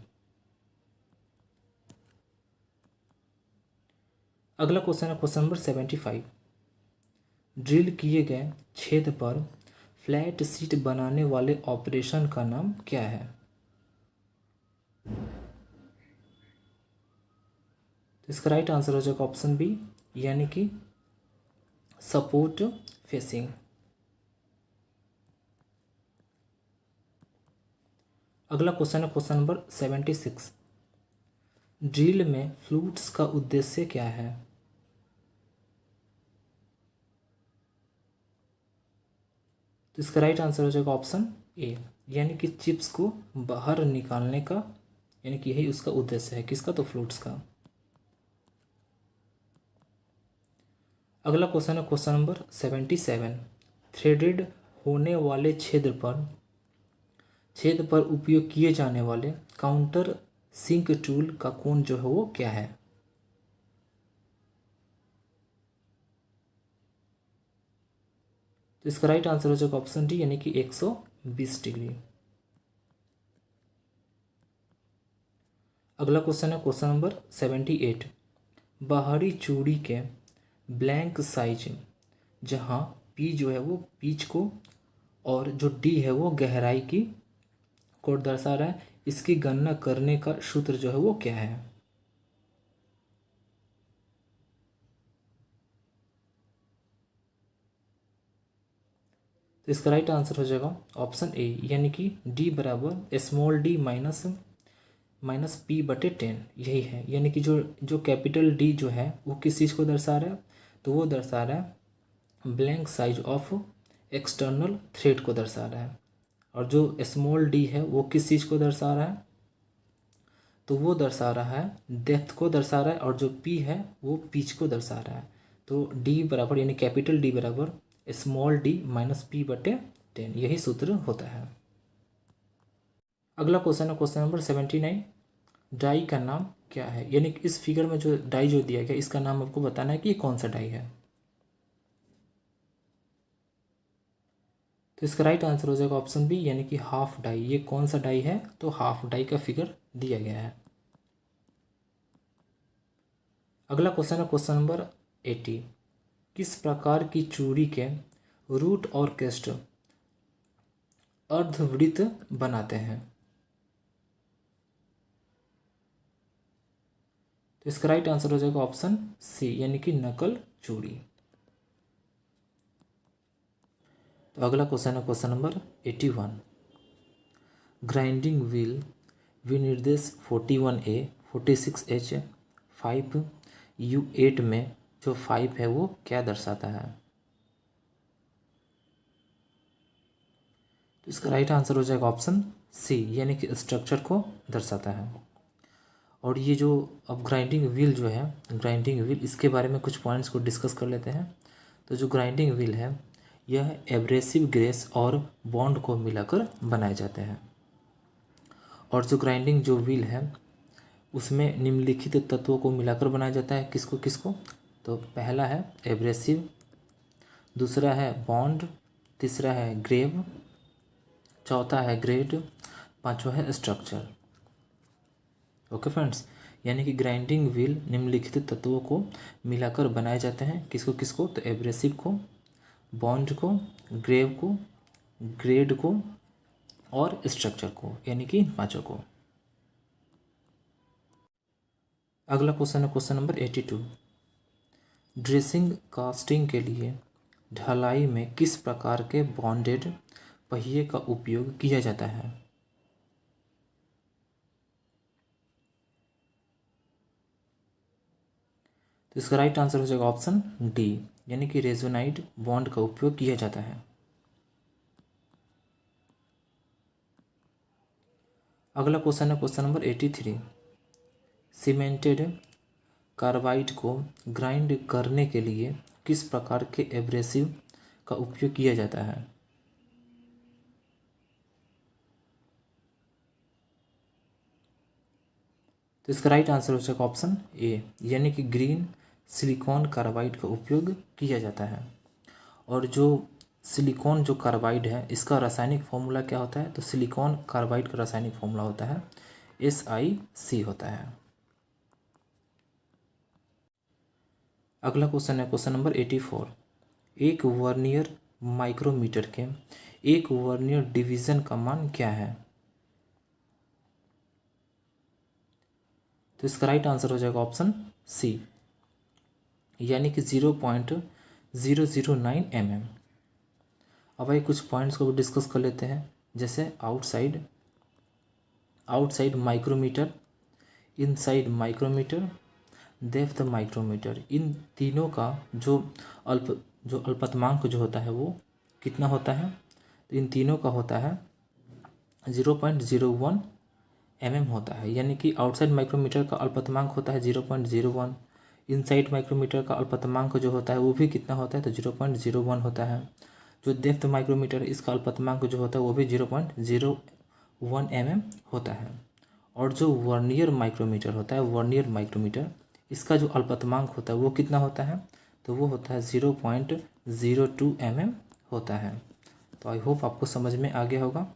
अगला क्वेश्चन है क्वेश्चन नंबर 75। ड्रिल किए गए छेद पर फ्लैट सीट बनाने वाले ऑपरेशन का नाम क्या है? तो इसका राइट आंसर हो जाएगा ऑप्शन बी, यानी कि सपोर्ट फेसिंग। अगला क्वेश्चन है क्वेश्चन नंबर 76। ड्रिल में फ्लूट्स का उद्देश्य क्या है? तो इसका राइट आंसर हो जाएगा ऑप्शन ए, यानी कि चिप्स को बाहर निकालने का, यानी कि यही उसका उद्देश्य है। किसका? तो फ्लूट्स का। अगला क्वेश्चन है क्वेश्चन नंबर 77। थ्रेडेड होने वाले छेद पर उपयोग किए जाने वाले काउंटर सिंक टूल का कोण जो है वो क्या है? तो इसका राइट आंसर हो जाएगा ऑप्शन डी, यानी कि 120 डिग्री। अगला क्वेश्चन है क्वेश्चन नंबर 78। बाहरी चूड़ी के ब्लैंक साइज जहां पी जो है वो पिच को और जो डी है वो गहराई की को दर्शा रहा है, इसकी गणना करने का सूत्र जो है वो क्या है? तो इसका राइट आंसर हो जाएगा ऑप्शन ए, यानी कि डी बराबर स्मॉल डी माइनस पी बटे 10, यही है। यानी कि जो कैपिटल डी जो है वो किस चीज़ को दर्शा रहा है? तो वो दर्शा रहा है blank size of external thread को दर्शा रहा है। और जो स्मॉल डी है वो किस चीज़ को दर्शा रहा है? तो वो दर्शा रहा है डेप्थ को दर्शा रहा है, और जो पी है वो पिच को दर्शा रहा है। तो डी बराबर, यानी कैपिटल डी बराबर स्मॉल डी माइनस पी बटे 10, यही सूत्र होता है। अगला क्वेश्चन है क्वेश्चन नंबर 79। डाई का नाम क्या है? यानी कि इस फिगर में जो डाई जो दिया गया इसका नाम आपको बताना है कि ये कौन सा डाई है। तो इसका राइट आंसर हो जाएगा ऑप्शन बी, यानी कि हाफ डाई। ये कौन सा डाई है? तो हाफ डाई का फिगर दिया गया है। अगला क्वेश्चन है क्वेश्चन नंबर 80। किस प्रकार की चूड़ी के रूट और क्रेस्ट अर्धवृत्त बनाते हैं? तो इसका राइट आंसर हो जाएगा ऑप्शन सी, यानी कि नकल चूड़ी। तो अगला क्वेश्चन है क्वेश्चन नंबर 81। ग्राइंडिंग व्हील विनिर्देश 41A 46H 5U8 में जो 5 है वो क्या दर्शाता है? तो इसका राइट आंसर हो जाएगा ऑप्शन सी, यानी कि स्ट्रक्चर को दर्शाता है। और ये जो अब ग्राइंडिंग व्हील जो है, ग्राइंडिंग व्हील, इसके बारे में कुछ पॉइंट्स को डिस्कस कर लेते हैं। तो जो ग्राइंडिंग व्हील है यह एब्रेसिव ग्रेस और बॉन्ड को मिलाकर बनाए जाते हैं। और जो ग्राइंडिंग जो व्हील है उसमें निम्नलिखित तत्वों को मिलाकर बनाया जाता है। किसको किसको? तो पहला है एब्रेसिव, दूसरा है बॉन्ड, तीसरा है ग्रेव, चौथा है ग्रेड, पांचवा है स्ट्रक्चर। ओके फ्रेंड्स, यानी कि ग्राइंडिंग व्हील निम्नलिखित तत्वों को मिलाकर बनाए जाते हैं। किसको किसको? तो एब्रेसिव को, बॉन्ड को, ग्रेव को, ग्रेड को और स्ट्रक्चर को, यानी कि पांचों को। अगला क्वेश्चन है क्वेश्चन नंबर 82। ड्रेसिंग कास्टिंग के लिए ढलाई में किस प्रकार के बॉन्डेड पहिए का उपयोग किया जाता है? तो इसका राइट आंसर हो जाएगा ऑप्शन डी, यानी कि रेजोनाइट बॉन्ड का उपयोग किया जाता है। अगला क्वेश्चन है क्वेश्चन नंबर 83। सीमेंटेड कार्बाइड को ग्राइंड करने के लिए किस प्रकार के एब्रेसिव का उपयोग किया जाता है? तो इसका राइट आंसर हो जाएगा ऑप्शन ए, यानी कि ग्रीन सिलिकॉन कार्बाइड का उपयोग किया जाता है। और जो सिलिकॉन जो कार्बाइड है इसका रासायनिक फॉर्मूला क्या होता है? तो सिलिकॉन कार्बाइड का रासायनिक फॉर्मूला होता है SiC होता है। अगला क्वेश्चन है क्वेश्चन नंबर 84। एक वर्नियर माइक्रोमीटर के एक वर्नियर डिवीजन का मान क्या है? तो इसका राइट आंसर हो जाएगा ऑप्शन सी, यानी कि 0.009 mm। अब आइए कुछ पॉइंट्स को भी डिस्कस कर लेते हैं, जैसे outside micrometer, inside micrometer, depth micrometer. इन तीनों का जो अल्पतमांक जो होता है वो कितना होता है? तो इन तीनों का होता है 0.01 mm होता है, यानी कि आउटसाइड माइक्रोमीटर का अल्पतमांक होता है 0.01। इनसाइड माइक्रोमीटर का अल्पतमांक जो होता है वो भी कितना होता है? तो 0.01 होता है। जो डेप्थ माइक्रोमीटर इसका अल्पतमांक जो होता है वो भी 0.01 mm होता है। और जो वर्नियर माइक्रोमीटर होता है, वर्नियर माइक्रोमीटर इसका जो अल्पतमांक होता है वो कितना होता है? तो वो होता है 0.02 mm होता है। तो आई होप आपको समझ में आ गया होगा।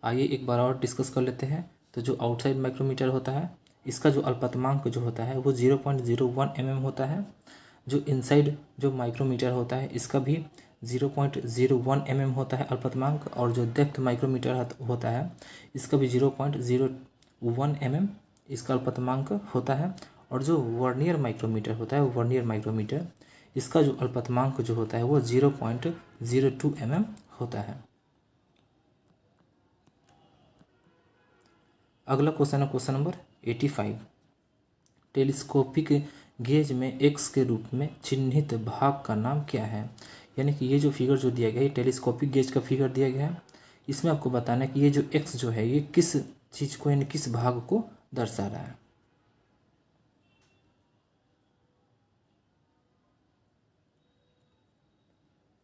आइए एक बार और डिस्कस कर लेते हैं। तो जो आउटसाइड माइक्रोमीटर होता है इसका जो अल्पतमांक जो होता है वो 0.01 mm होता है। जो इनसाइड जो माइक्रोमीटर होता है इसका भी 0.01 mm होता है अल्पतमांक। और जो डेप्थ माइक्रोमीटर होता है इसका भी 0.01 mm इसका अल्पतमांक होता है। और जो वर्नियर माइक्रोमीटर होता है, वर्नियर माइक्रोमीटर इसका जो अल्पतमांक जो होता है वो 0.02 mm होता है। अगला क्वेश्चन है क्वेश्चन नंबर 85। टेलीस्कोपिक गेज में एक्स के रूप में चिन्हित भाग का नाम क्या है? यानी कि ये जो फिगर जो दिया गया है टेलीस्कोपिक गेज का फिगर दिया गया है, इसमें आपको बताना है कि ये जो एक्स जो है ये किस चीज़ को यानी किस भाग को दर्शा रहा है।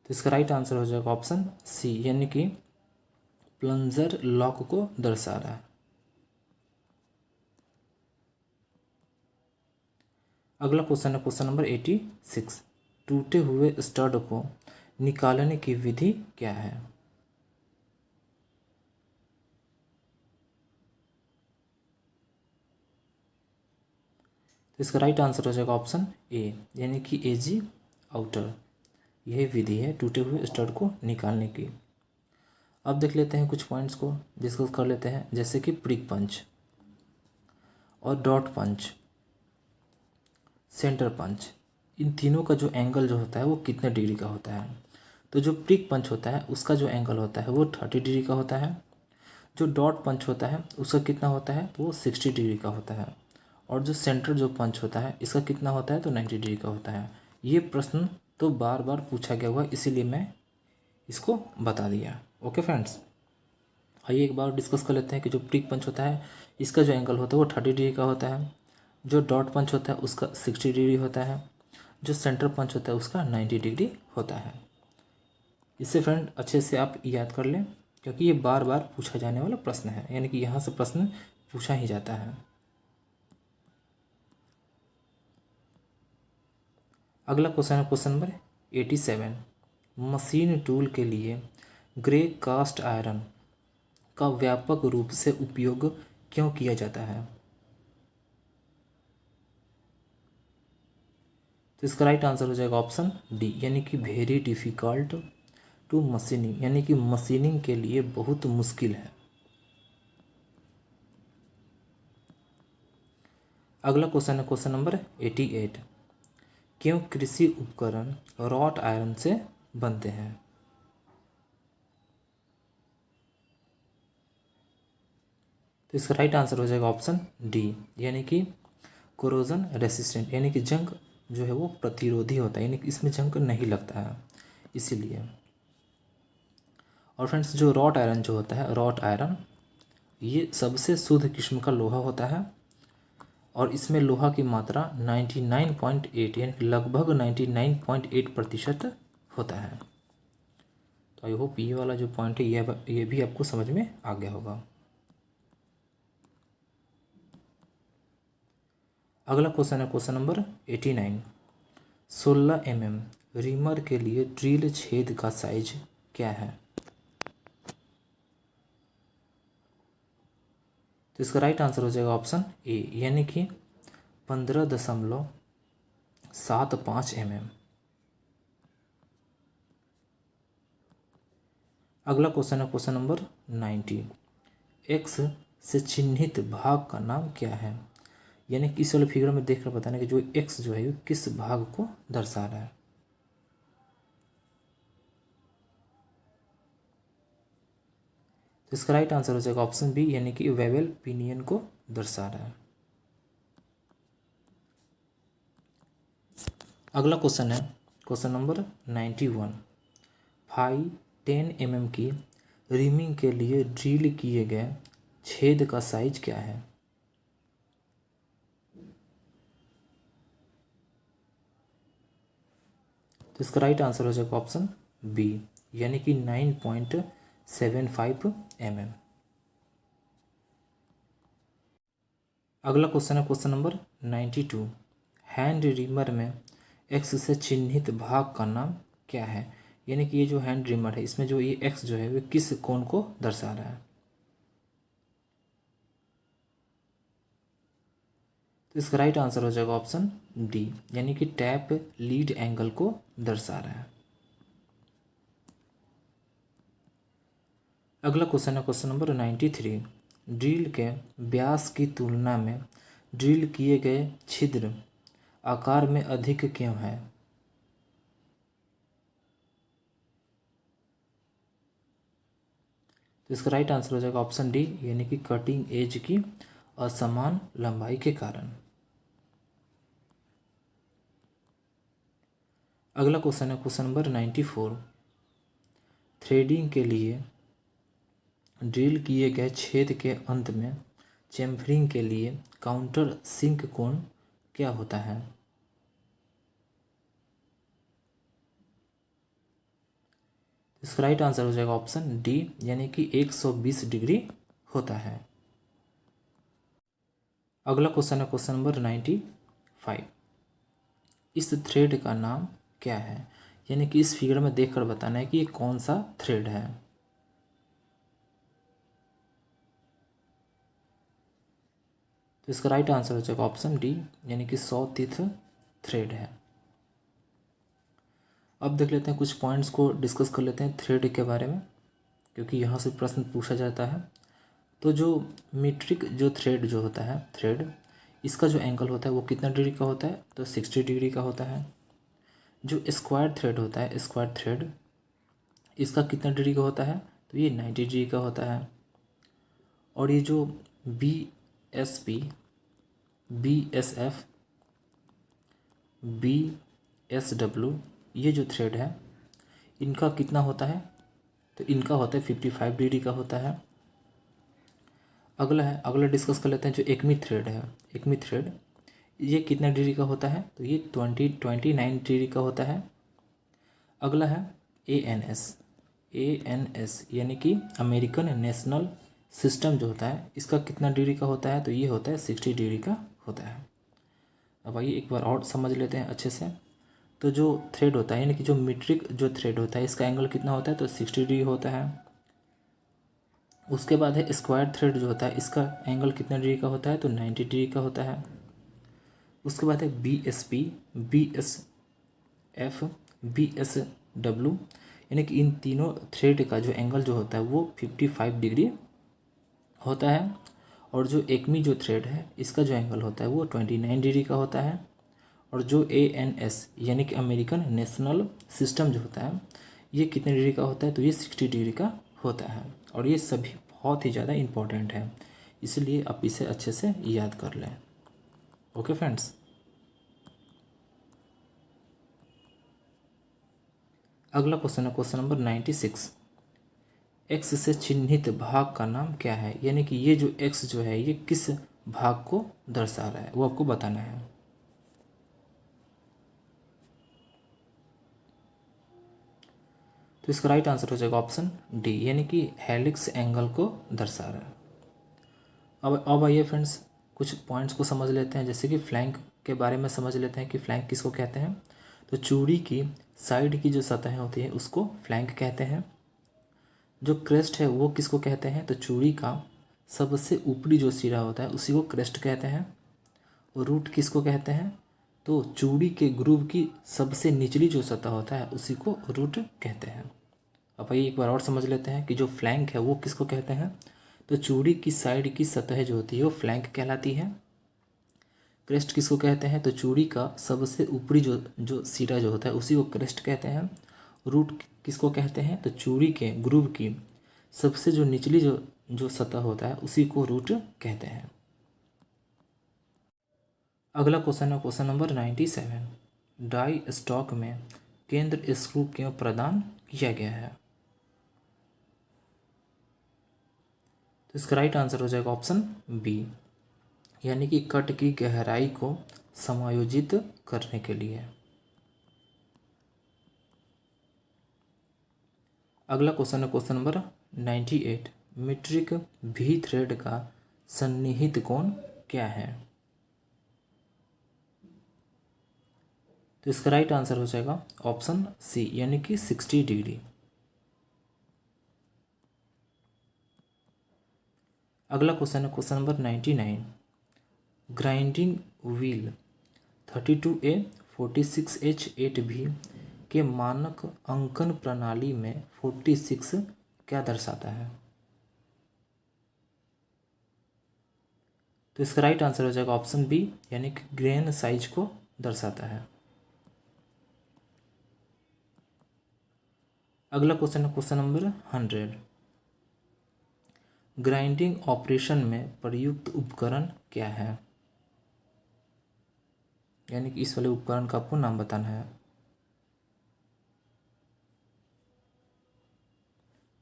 तो इसका राइट आंसर हो जाएगा ऑप्शन सी, यानी कि प्लंजर लॉक को दर्शा रहा है। अगला क्वेश्चन है क्वेश्चन नंबर 86। टूटे हुए स्टड को निकालने की विधि क्या है? तो इसका राइट आंसर हो जाएगा ऑप्शन ए, यानी कि एजी आउटर। यह विधि है टूटे हुए स्टड को निकालने की। अब देख लेते हैं कुछ पॉइंट्स को डिस्कस कर लेते हैं, जैसे कि प्रिक पंच और डॉट पंच, सेंटर पंच। इन तीनों का जो एंगल जो होता है वो कितने डिग्री का होता है? तो जो प्रिक पंच होता है उसका जो एंगल होता है वो 30 डिग्री का होता है। जो डॉट पंच होता है उसका कितना होता है? तो वो 60 डिग्री का होता है। और जो सेंटर जो पंच होता है इसका कितना होता है? तो 90 डिग्री का होता है। ये प्रश्न तो बार बार पूछा गया हुआ, इसीलिए मैं इसको बता दिया। ओके फ्रेंड्स, आइए एक बार डिस्कस कर लेते हैं कि जो प्रिक पंच होता है इसका जो एंगल होता है वो 30 डिग्री का होता है। जो डॉट पंच होता है उसका 60 डिग्री होता है। जो सेंटर पंच होता है उसका 90 डिग्री होता है। इससे फ्रेंड अच्छे से आप याद कर लें, क्योंकि ये बार बार पूछा जाने वाला प्रश्न है, यानी कि यहाँ से प्रश्न पूछा ही जाता है। अगला क्वेश्चन है क्वेश्चन नंबर 87। मशीन टूल के लिए ग्रे कास्ट आयरन का व्यापक रूप से उपयोग क्यों किया जाता है? तो इसका राइट आंसर हो जाएगा ऑप्शन डी, यानी कि वेरी डिफ़िकल्ट टू मशीनिंग, यानी कि मशीनिंग के लिए बहुत मुश्किल है। अगला क्वेश्चन है क्वेश्चन नंबर 88। क्यों कृषि उपकरण रॉट आयरन से बनते हैं? तो इसका राइट आंसर हो जाएगा ऑप्शन डी, यानी कि कोरोजन रेसिस्टेंट, यानी कि जंग जो है वो प्रतिरोधी होता है, यानी कि इसमें जंग नहीं लगता है इसीलिए। और फ्रेंड्स जो रॉट आयरन जो होता है, रॉट आयरन ये सबसे शुद्ध किस्म का लोहा होता है और इसमें लोहा की मात्रा 99.8 यानी कि लगभग 99.8% होता है। तो आई होप ये वाला जो पॉइंट है ये भी आपको समझ में आ गया होगा। अगला क्वेश्चन है क्वेश्चन नंबर 89। 16 mm रीमर के लिए ड्रिल छेद का साइज क्या है? तो इसका राइट आंसर हो जाएगा ऑप्शन ए, यानी कि 15.75 mm। अगला क्वेश्चन है क्वेश्चन नंबर 90। एक्स से चिन्हित भाग का नाम क्या है? यानी कि इस वाले फिगर में देखकर बताना कि जो एक्स जो है वो किस भाग को दर्शा रहा है। तो इसका राइट आंसर हो जाएगा ऑप्शन बी, यानी कि वेबल पिनियन को दर्शा रहा है। अगला क्वेश्चन है क्वेश्चन नंबर 91। 5-10 mm की रिमिंग के लिए ड्रिल किए गए छेद का साइज क्या है? तो इसका राइट आंसर हो जाएगा ऑप्शन बी, यानी कि 9.75 mm। अगला क्वेश्चन है क्वेश्चन नंबर 92। हैंड रिमर में एक्स से चिन्हित भाग का नाम क्या है? यानी कि ये जो हैंड रिमर है इसमें जो ये एक्स जो है वो किस कोण को दर्शा रहा है? तो इसका राइट आंसर हो जाएगा ऑप्शन डी, यानी कि टैप लीड एंगल को दर्शा रहा है। अगला क्वेश्चन है क्वेश्चन नंबर 93। ड्रिल के व्यास की तुलना में ड्रिल किए गए छिद्र आकार में अधिक क्यों है? तो इसका राइट आंसर हो जाएगा ऑप्शन डी, यानी कि कटिंग एज की असमान लंबाई के कारण। अगला क्वेश्चन है क्वेश्चन नंबर 94। थ्रेडिंग के लिए ड्रिल किए गए छेद के अंत में चेम्फरिंग के लिए काउंटर सिंक कोण क्या होता है? इसका राइट आंसर हो जाएगा ऑप्शन डी, यानी कि 120 डिग्री होता है। अगला क्वेश्चन है क्वेश्चन नंबर 95। इस थ्रेड का नाम क्या है? यानी कि इस फिगर में देखकर बताना है कि ये कौन सा थ्रेड है। तो इसका राइट आंसर हो जाएगा ऑप्शन डी, यानी कि सॉ टीथ थ्रेड है। अब देख लेते हैं कुछ पॉइंट्स को डिस्कस कर लेते हैं थ्रेड के बारे में, क्योंकि यहाँ से प्रश्न पूछा जाता है। तो जो मीट्रिक जो थ्रेड जो होता है थ्रेड, इसका जो एंगल होता है वो कितना डिग्री का होता है? तो 60 डिग्री का होता है। जो स्क्वायर थ्रेड होता है, स्क्वायर थ्रेड, इसका कितना डिग्री का होता है? तो ये 90 डिग्री का होता है। और ये जो BSP, BSF, BSW ये जो थ्रेड है इनका कितना होता है? तो इनका होता है 55 डिग्री का होता है। अगला डिस्कस कर लेते हैं जो एकमी थ्रेड है। एकमी थ्रेड ये कितना डिग्री का होता है? तो ये 29 डिग्री का होता है। अगला है ANS, ANS यानी कि अमेरिकन नेशनल सिस्टम जो होता है इसका कितना डिग्री का होता है? तो ये होता है 60 डिग्री का होता है। अब आइए एक बार और समझ लेते हैं अच्छे से। तो जो थ्रेड होता है यानी कि जो मीट्रिक जो थ्रेड होता है इसका एंगल कितना होता है? तो 60 डिग्री होता है। उसके बाद है स्क्वायर थ्रेड जो होता है इसका एंगल कितना डिग्री का होता है? तो 90 डिग्री का होता है। उसके बाद है BSP, BSF, BSW यानी कि इन तीनों थ्रेड का जो एंगल जो होता है वो 55 डिग्री होता है। और जो एकमी जो थ्रेड है इसका जो एंगल होता है वो 29 डिग्री का होता है। और जो ANS यानी कि अमेरिकन नेशनल सिस्टम जो होता है ये कितने डिग्री का होता है, तो ये 60 डिग्री का होता है। और ये सभी बहुत ही ज़्यादा इम्पोर्टेंट है, इसलिए आप इसे अच्छे से याद कर लें। ओके फ्रेंड्स, अगला क्वेश्चन है क्वेश्चन नंबर 96। एक्स से चिन्हित भाग का नाम क्या है, यानी कि ये जो एक्स जो है ये किस भाग को दर्शा रहा है वो आपको बताना है। तो इसका राइट आंसर हो जाएगा ऑप्शन डी, यानी कि हेलिक्स एंगल को दर्शा रहा है। अब आइए फ्रेंड्स कुछ पॉइंट्स को समझ लेते हैं, जैसे कि फ्लैंक के बारे में समझ लेते हैं कि फ्लैंक किसको कहते हैं। तो चूड़ी की साइड की जो सतह होती है उसको फ्लैंक कहते हैं। जो क्रेस्ट है वो किसको कहते हैं, तो चूड़ी का सबसे ऊपरी जो सिरा होता है उसी को क्रेस्ट कहते हैं। और रूट किसको कहते हैं, तो चूड़ी के ग्रूव की सबसे निचली जो सतह होता है उसी को रूट कहते हैं। अब आइए एक बार और समझ लेते हैं कि जो फ्लैंक है वो किसको कहते हैं। तो चूड़ी की साइड की सतह जो होती है वो फ्लैंक कहलाती है। क्रेस्ट किसको कहते हैं, तो चूड़ी का सबसे ऊपरी जो जो सिरा जो होता है उसी को क्रेस्ट कहते हैं। रूट किसको कहते हैं, तो चूड़ी के ग्रूव की सबसे जो निचली जो जो सतह होता है उसी को रूट कहते हैं। अगला क्वेश्चन है क्वेश्चन नंबर 97। डाई स्टॉक में केंद्र स्क्रू क्यों प्रदान किया गया है। तो इसका राइट आंसर हो जाएगा ऑप्शन बी, यानी कि कट की गहराई को समायोजित करने के लिए। अगला क्वेश्चन है क्वेश्चन नंबर 98। मीट्रिक भी थ्रेड का सन्निहित कोण क्या है। तो इसका राइट आंसर हो जाएगा ऑप्शन सी, यानी कि 60 डिग्री। अगला क्वेश्चन है question number 99। Grinding wheel 32A 46H 8B के मानक अंकन प्रणाली में 46 क्या दर्शाता है। तो इसका राइट आंसर हो जाएगा ऑप्शन बी, यानी कि ग्रेन साइज को दर्शाता है। अगला क्वेश्चन है क्वेश्चन नंबर 100। ग्राइंडिंग ऑपरेशन में प्रयुक्त उपकरण क्या है, यानी कि इस वाले उपकरण का आपको नाम बताना है।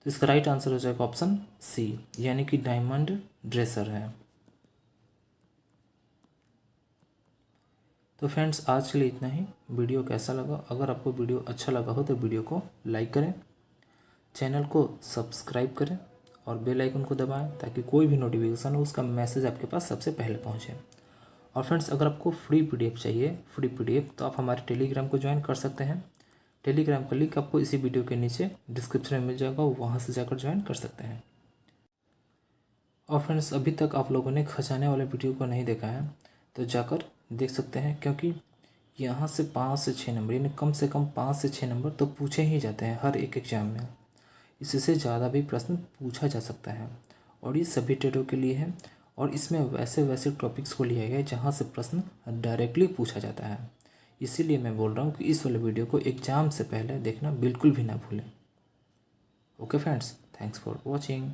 तो इसका राइट आंसर हो जाएगा ऑप्शन सी, यानी कि डायमंड ड्रेसर है। तो फ्रेंड्स आज के लिए इतना ही। वीडियो कैसा लगा, अगर आपको वीडियो अच्छा लगा हो तो वीडियो को लाइक करें, चैनल को सब्सक्राइब करें और बेल आइकन को दबाएं ताकि कोई भी नोटिफिकेशन हो उसका मैसेज आपके पास सबसे पहले पहुंचे। और फ्रेंड्स अगर आपको फ्री पीडीएफ चाहिए, फ्री पीडीएफ, तो आप हमारे टेलीग्राम को ज्वाइन कर सकते हैं। टेलीग्राम का लिंक आपको इसी वीडियो के नीचे डिस्क्रिप्शन में मिल जाएगा, वहाँ से जाकर ज्वाइन कर सकते हैं। और फ्रेंड्स अभी तक आप लोगों ने खजाने वाले वीडियो को नहीं देखा है तो जाकर देख सकते हैं, क्योंकि यहाँ से 5 से 6 नंबर, यानी कम से कम 5 से 6 नंबर तो पूछे ही जाते हैं हर एक एग्जाम में। इससे ज़्यादा भी प्रश्न पूछा जा सकता है और ये सभी टेटों के लिए है। और इसमें वैसे वैसे टॉपिक्स को लिया गया है जहाँ से प्रश्न डायरेक्टली पूछा जाता है। इसीलिए मैं बोल रहा हूँ कि इस वाले वीडियो को एग्ज़ाम से पहले देखना बिल्कुल भी ना भूलें। Okay friends, thanks for watching.